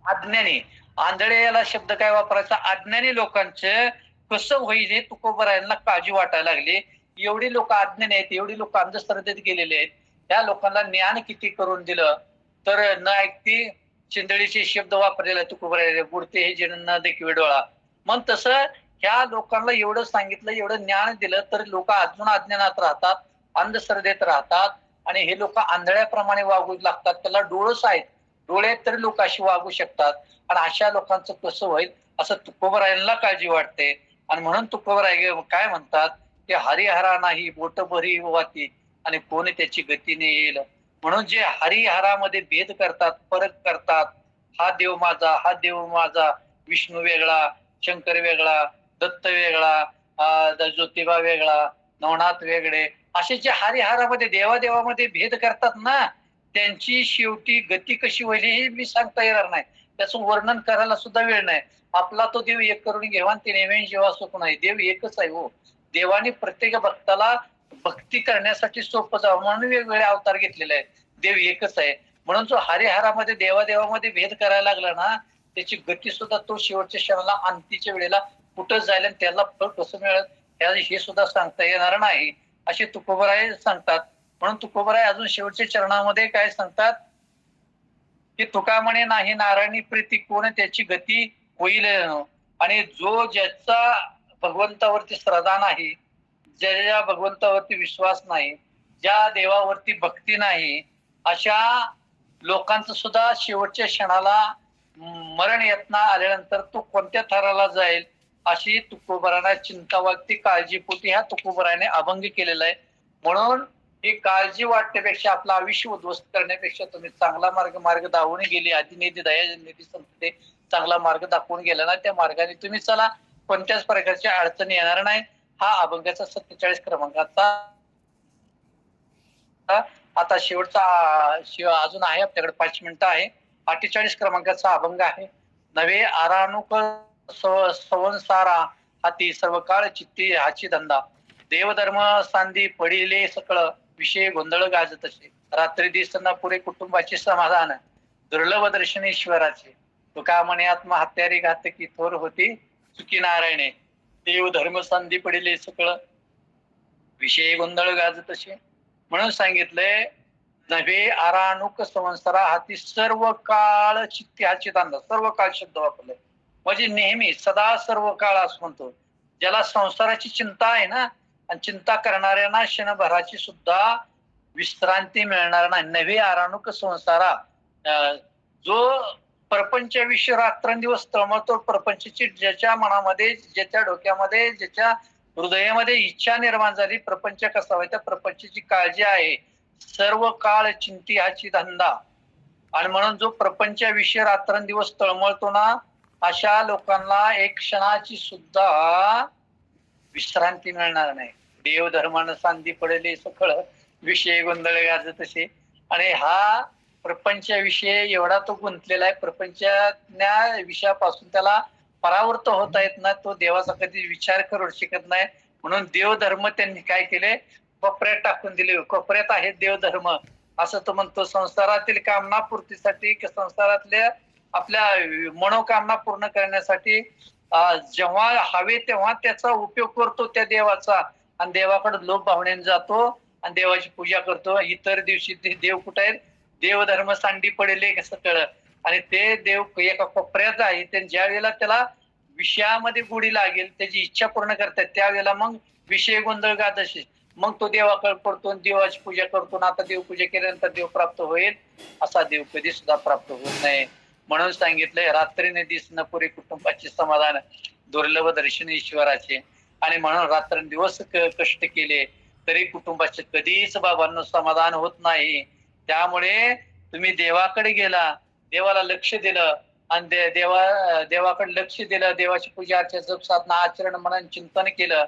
अज्ञानी, आंधळे याला शब्द काय वापरायचा, अज्ञानी लोकांचं कसं होईल हे तुकोबरायांना काळजी वाटायला लागली. एवढी लोक अज्ञानी आहेत, एवढी लोक अंधश्रद्धेत गेलेले आहेत, त्या लोकांना ज्ञान किती करून दिलं तर न ऐकती चिंदळीचे शब्द वापरलेले तुकोबराय, बुडते हे जन न देखील डोळा. मग तसं ह्या लोकांना एवढं सांगितलं, एवढं ज्ञान दिलं तर लोक अजून अज्ञानात राहतात, अंधश्रद्धेत राहतात आणि हे लोक आंधळ्याप्रमाणे वागू लागतात. त्याला डोळस आहेत, डोळे तरी लोक अशी वागू शकतात आणि अशा लोकांचं कसं होईल असं तुकोबरायांना काळजी वाटते. आणि म्हणून तुकोबराय काय म्हणतात की हरिहरा नाही बोट भरी वाती आणि कोणी त्याची गतीने येईल. म्हणून जे हरिहरामध्ये भेद करतात, फरक करतात, हा देव माझा, हा देव माझा, विष्णू वेगळा, शंकर वेगळा, दत्त वेगळा, ज्योतिबा वेगळा, नवनाथ वेगळे, असे जे हरिहरामध्ये देवादेवामध्ये भेद करतात ना, त्यांची शेवटी गती कशी होईल हे मी सांगता येणार नाही, त्याचं वर्णन करायला सुद्धा वेळ नाही. आपला तो देव एक करून घेवा ते नेहमी जेव्हा सुख नाही, देव एकच आहे हो. देवाने प्रत्येक भक्ताला भक्ती करण्यासाठी सोपं जावं म्हणून वेगवेगळे अवतार घेतलेले आहेत, देव एकच आहे. म्हणून जो हरिहरामध्ये देवादेवामध्ये भेद करायला लागला ना, त्याची गती सुद्धा तो शेवटच्या क्षणाला अंतीच्या वेळेला कुठं जायला आणि त्याला फळ कसं मिळेल हे सुद्धा सांगता येणार नाही, असे तुकोबराय सांगतात. म्हणून तुकोबराय अजून शेवटच्या चरणामध्ये काय सांगतात की तुका म्हणे नाही नारायणी प्रीती कोण त्याची गती होईल. आणि जो ज्याचा भगवंतावरती श्रद्धा नाही, ज्या भगवंतावरती विश्वास नाही, ज्या देवावरती भक्ती नाही, अशा लोकांचं सुद्धा शेवटच्या क्षणाला मरण यातना आल्यानंतर तो कोणत्या थराला जाईल अशी तुकोबराने चिंता वाटते, काळजीपोटी ह्या तुकोबराने अभंग केलेला आहे. म्हणून ही काळजी वाटण्यापेक्षा आपलं आयुष्य उद्ध्वस्त करण्यापेक्षा तुम्ही चांगला मार्ग दाखवून गेली, आदिनिधी दयानिधी संपते, चांगला मार्ग दाखवून गेला ना, त्या मार्गाने तुम्ही चला, कोणत्याच प्रकारच्या अडचणी येणार नाही. हा अभंगाचा 47 क्रमांकाचा आता शेवटचा अजून आहे आपल्याकडे 5 मिनिटं आहे. 48 क्रमांकाचा अभंग आहे. नवे आरानुक संसारा हाती सर्व काळ चित्ती हाची धंदा, देवधर्म सांदी पडिले सकळ विषय गोंधळ गाजतसे, रात्री दिसना पुरे कुटुंबाचे समाधान, दुर्लभ दर्शनेश्वराचे, तुका म्हणे आत्महत्यारी घातकी थोर होती चुकी नारायणे, देव धर्म सांदी पडिले सकळ विषय गोंधळ गाजतसे. म्हणून सांगितलंय नव्हे आरानुक संसारा हाती सर्व काळ चित्ती हाची धंदा, सर्व काळ शब्द वापरलाय म्हणजे नेहमी सदा सर्व काळ असं म्हणतो. ज्याला संसाराची चिंता आहे ना, आणि चिंता करणाऱ्यांना क्षणभराची सुद्धा विश्रांती मिळणार नाही. नव्हे आरानुक संसारा, जो प्रपंचाविषयी रात्रंदिवस तळमळतो, प्रपंचाची ज्याच्या मनामध्ये, ज्याच्या डोक्यामध्ये, ज्याच्या हृदयामध्ये इच्छा निर्माण झाली प्रपंच कसा व्हायचा, प्रपंचाची काळजी आहे, सर्व काळ चिंती हाची धंदा. आणि म्हणून जो प्रपंचाविषयी रात्रंदिवस तळमळतो ना, अशा लोकांना एक क्षणाची सुद्धा विश्रांती मिळणार नाही. देव धर्मानं सांदी पडले सखळ विषय गोंधळ गाजतसे. आणि हा प्रपंचाविषयी एवढा तो गुंतलेला आहे, प्रपंचाच्या विषयापासून त्याला परावृत्त होता येत नाही, तो देवाचा कधी विचार करू शकत नाही. म्हणून देवधर्म त्यांनी काय केले, कोपऱ्यात टाकून दिले. कोपऱ्यात आहे देवधर्म असं तो म्हणतो. संसारातील कामना पूर्तीसाठी, संसारातल्या आपल्या मनोकामना पूर्ण करण्यासाठी जेव्हा हवे तेव्हा त्याचा उपयोग करतो त्या देवाचा, आणि देवाकडे लोभ भावनेने जातो. आणि देवाची पूजा करतो. इतर दिवशी ते देव कुठे आहेत, देवधर्म सांडी पडेले कसं कळत. आणि ते देव एका कोपऱ्यात आहे. ज्या वेळेला त्याला विषयामध्ये गोडी लागेल, त्याची इच्छा पूर्ण करतात, त्यावेळेला मग विषय गोंधळ गात असे. मग तो देवाकडे पडतो, देवाची पूजा करतो. आता देवपूजा केल्यानंतर देव प्राप्त होईल, असा देव कधी सुद्धा प्राप्त होत नाही. म्हणून सांगितलंय, रात्रीने दिसणं पुरे कुटुंबाचे समाधान, दुर्लभ दर्शन ईश्वराचे. आणि म्हणून रात्रंदिवस कष्ट केले तरी कुटुंबाचे कधीच बाबांना समाधान होत नाही. त्यामुळे तुम्ही देवाकडे गेला, देवाला लक्ष दिलं आणि देवाकडे लक्ष दिलं, देवाची पूजा अर्चा जप साधना आचरण मनन चिंतन केलं,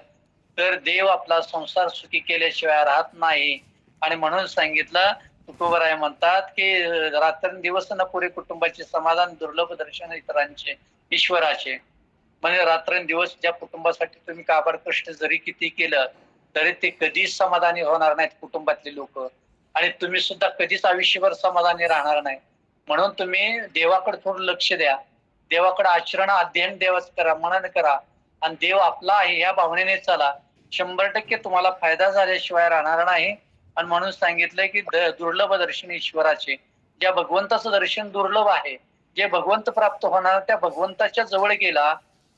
तर देव आपला संसार सुखी केल्याशिवाय राहत नाही. आणि म्हणून सांगितलं, तुकोबराय म्हणतात की रात्रंदिवस न पुरे कुटुंबाचे समाधान, दुर्लभ दर्शन इतरांचे ईश्वराचे. म्हणजे रात्रंदिवस ज्या कुटुंबासाठी तुम्ही काबाड कष्ट जरी किती केलं तरी ते कधीच समाधानी होणार नाहीत कुटुंबातले लोक. आणि तुम्ही सुद्धा कधीच आयुष्यभर समाधानी राहणार नाही. म्हणून तुम्ही देवाकडे थोडं लक्ष द्या, देवाकडे आचरण अध्ययन देवाच करा, मनन करा आणि देव आपला आहे या भावनेने चला. 100% तुम्हाला फायदा झाल्याशिवाय राहणार नाही. आणि म्हणून सांगितलंय की दुर्लभ दर्शन ईश्वराचे. ज्या भगवंताचं दर्शन दुर्लभ आहे, जे भगवंत प्राप्त होणार त्या भगवंताच्या जवळ गेला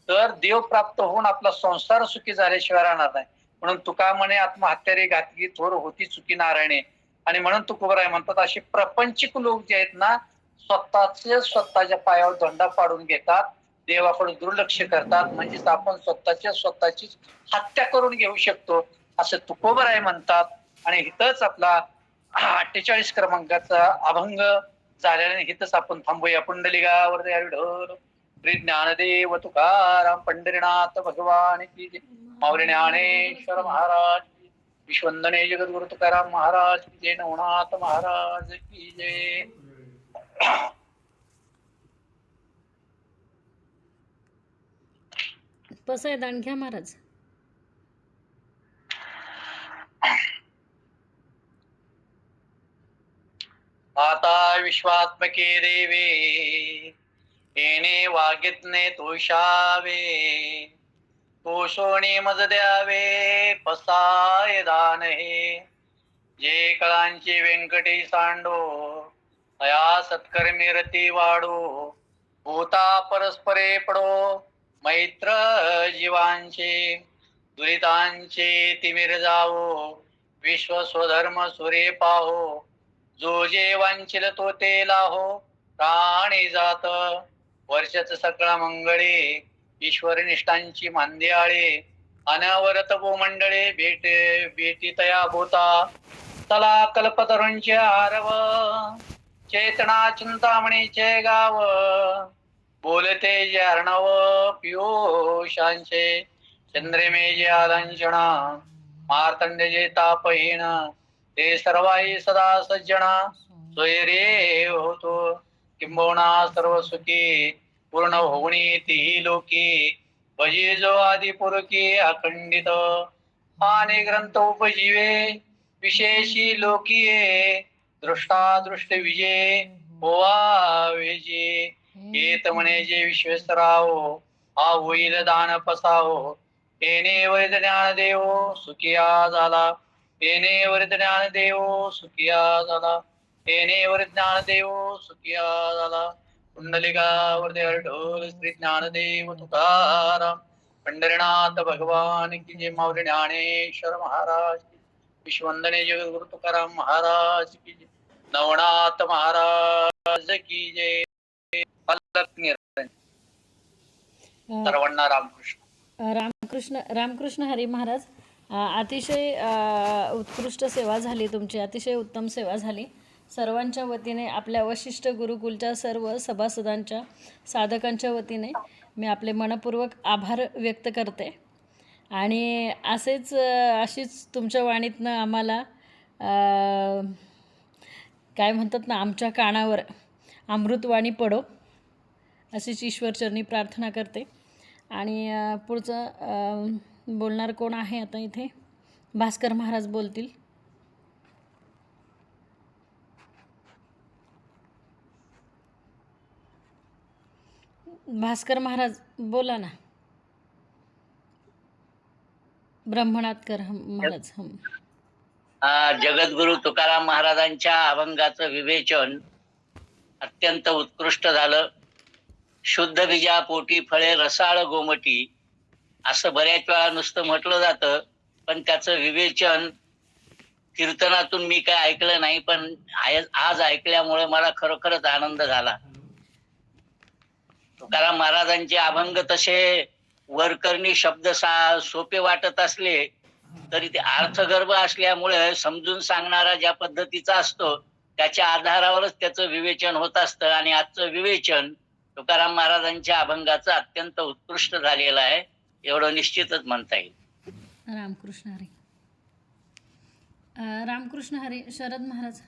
तर देव प्राप्त होऊन आपला संसार सुखी झाल्याशिवाय राहणार नाही. म्हणून तुका म्हणे, आत्महत्या रे घातकी थोर होती चुकी नारायणे. आणि म्हणून तुकोबराय म्हणतात, असे प्रपंचिक लोक जे आहेत ना, स्वतःच्या पायावर धंदा पाडून घेतात, देवाकडे दुर्लक्ष करतात, म्हणजेच आपण स्वतःचीच हत्या करून घेऊ शकतो असं तुकोबराय म्हणतात. आणि इथंच आपला 48 क्रमांकाचा अभंग झाल्याने इथंच आपण थांबूया. पुंडलिकावरती विठ्ठल श्री ज्ञानदेव तुकाराम पंढरीनाथ भगवान की जय. माऊली ज्ञानेश्वर महाराज की जय. विश्वंदने जगद्गुरु तुकाराम महाराज की जय. नवनाथ महाराज की जय. कसं आहे दान घ्या महाराज. आता विश्वात्मके देवे येणे वागितने तोषावे. तोषोणी मज द्यावे पसाय दान हे. जे कळांची व्यंकटी सांडो तया सत्कर्मी रती वाढो. भूता परस्परे पडो मैत्र जीवांचे. दुरितांचे तिमिर जावो विश्व स्वधर्म सुरे पाहो. जो जे वांछिल तो ते लाहो प्राणी जात. वर्षच सकळ मंगळे ईश्वर निष्ठांची मांद्याळे. अनवरत भूमंडळे भेटी तया भूता. चला कल्पतरूंचे आरव चेतना चिंतामणीचे गाव. बोलते जे अर्णव पियुषांचे. चंद्रिमे जे आलांछना मार्तंड जे तापहीन. ते सर्वाई सदा सज्जना सोयरे होतो. किंबहुना सर्व सुखी पूर्ण होऊनी तीही लोकी. भजी जो आदि पुरकी अखंडित. पाने ग्रंथ उपजीवे विशेषी लोकीये. दृष्टा दृष्ट विजय होवा वेजे. येत म्हणे जे विश्वेश्वरावो हा होईल दान पसावो. येणे वैद ज्ञान देवो सुखिया झाला. येणे वर ज्ञान देवो सुखिया झाला. येणे वर ज्ञान देवो सुखिया झाला. पुंडलिकावरती विठ्ठल श्री ज्ञानदेव तुकाराम पंढरीनाथ भगवान की जय. माऊली ज्ञानेश्वर महाराज की. विश्वंदने जगद्गुरु तुकाराम महाराज की जय. नवनाथ महाराज की जय. सर्वांना रामकृष्ण. रामकृष्ण हरी महाराज. अतिशय उत्कृष्ट सेवा झाली तुमची, अतिशय उत्तम सेवा झाली. सर्वांच्या वतीने, आपल्या वशिष्ठ गुरुकुलच्या सर्व सभासदांच्या, साधकांच्या वतीने मी आपले मनपूर्वक आभार व्यक्त करते. आणि अशीच तुमच्या वाणीतनं आम्हाला काय म्हणतात ना, आमच्या कानावर अमृतवाणी पडो अशीच ईश्वरचरणी प्रार्थना करते. आणि पुढचं बोलणार कोण आहे आता इथे? भास्कर महाराज बोलतील. भास्कर महाराज बोला ना. ब्रह्मनाथकर महाराज. जगद्गुरु तुकाराम महाराजांच्या अभंगाचं विवेचन अत्यंत उत्कृष्ट झालं. शुद्ध बीजा पोटी फळे रसाळ गोमटी असं बऱ्याच वेळा नुसतं म्हटलं जातं, पण त्याचं विवेचन कीर्तनातून मी काय ऐकलं नाही, पण आज ऐकल्यामुळे मला खरोखरच आनंद झाला. तुकाराम महाराजांचे अभंग तसे वरकरणी शब्द सोपे वाटत असले तरी ते अर्थगर्भ असल्यामुळे समजून सांगणारा ज्या पद्धतीचा असतो त्याच्या आधारावरच त्याचं विवेचन होत असतं. आणि आजचं विवेचन तुकाराम महाराजांच्या अभंगाचं अत्यंत उत्कृष्ट झालेलं आहे, एवढं निश्चितच म्हणता येईल. रामकृष्ण हरी. रामकृष्ण हरी. शरद महाराज.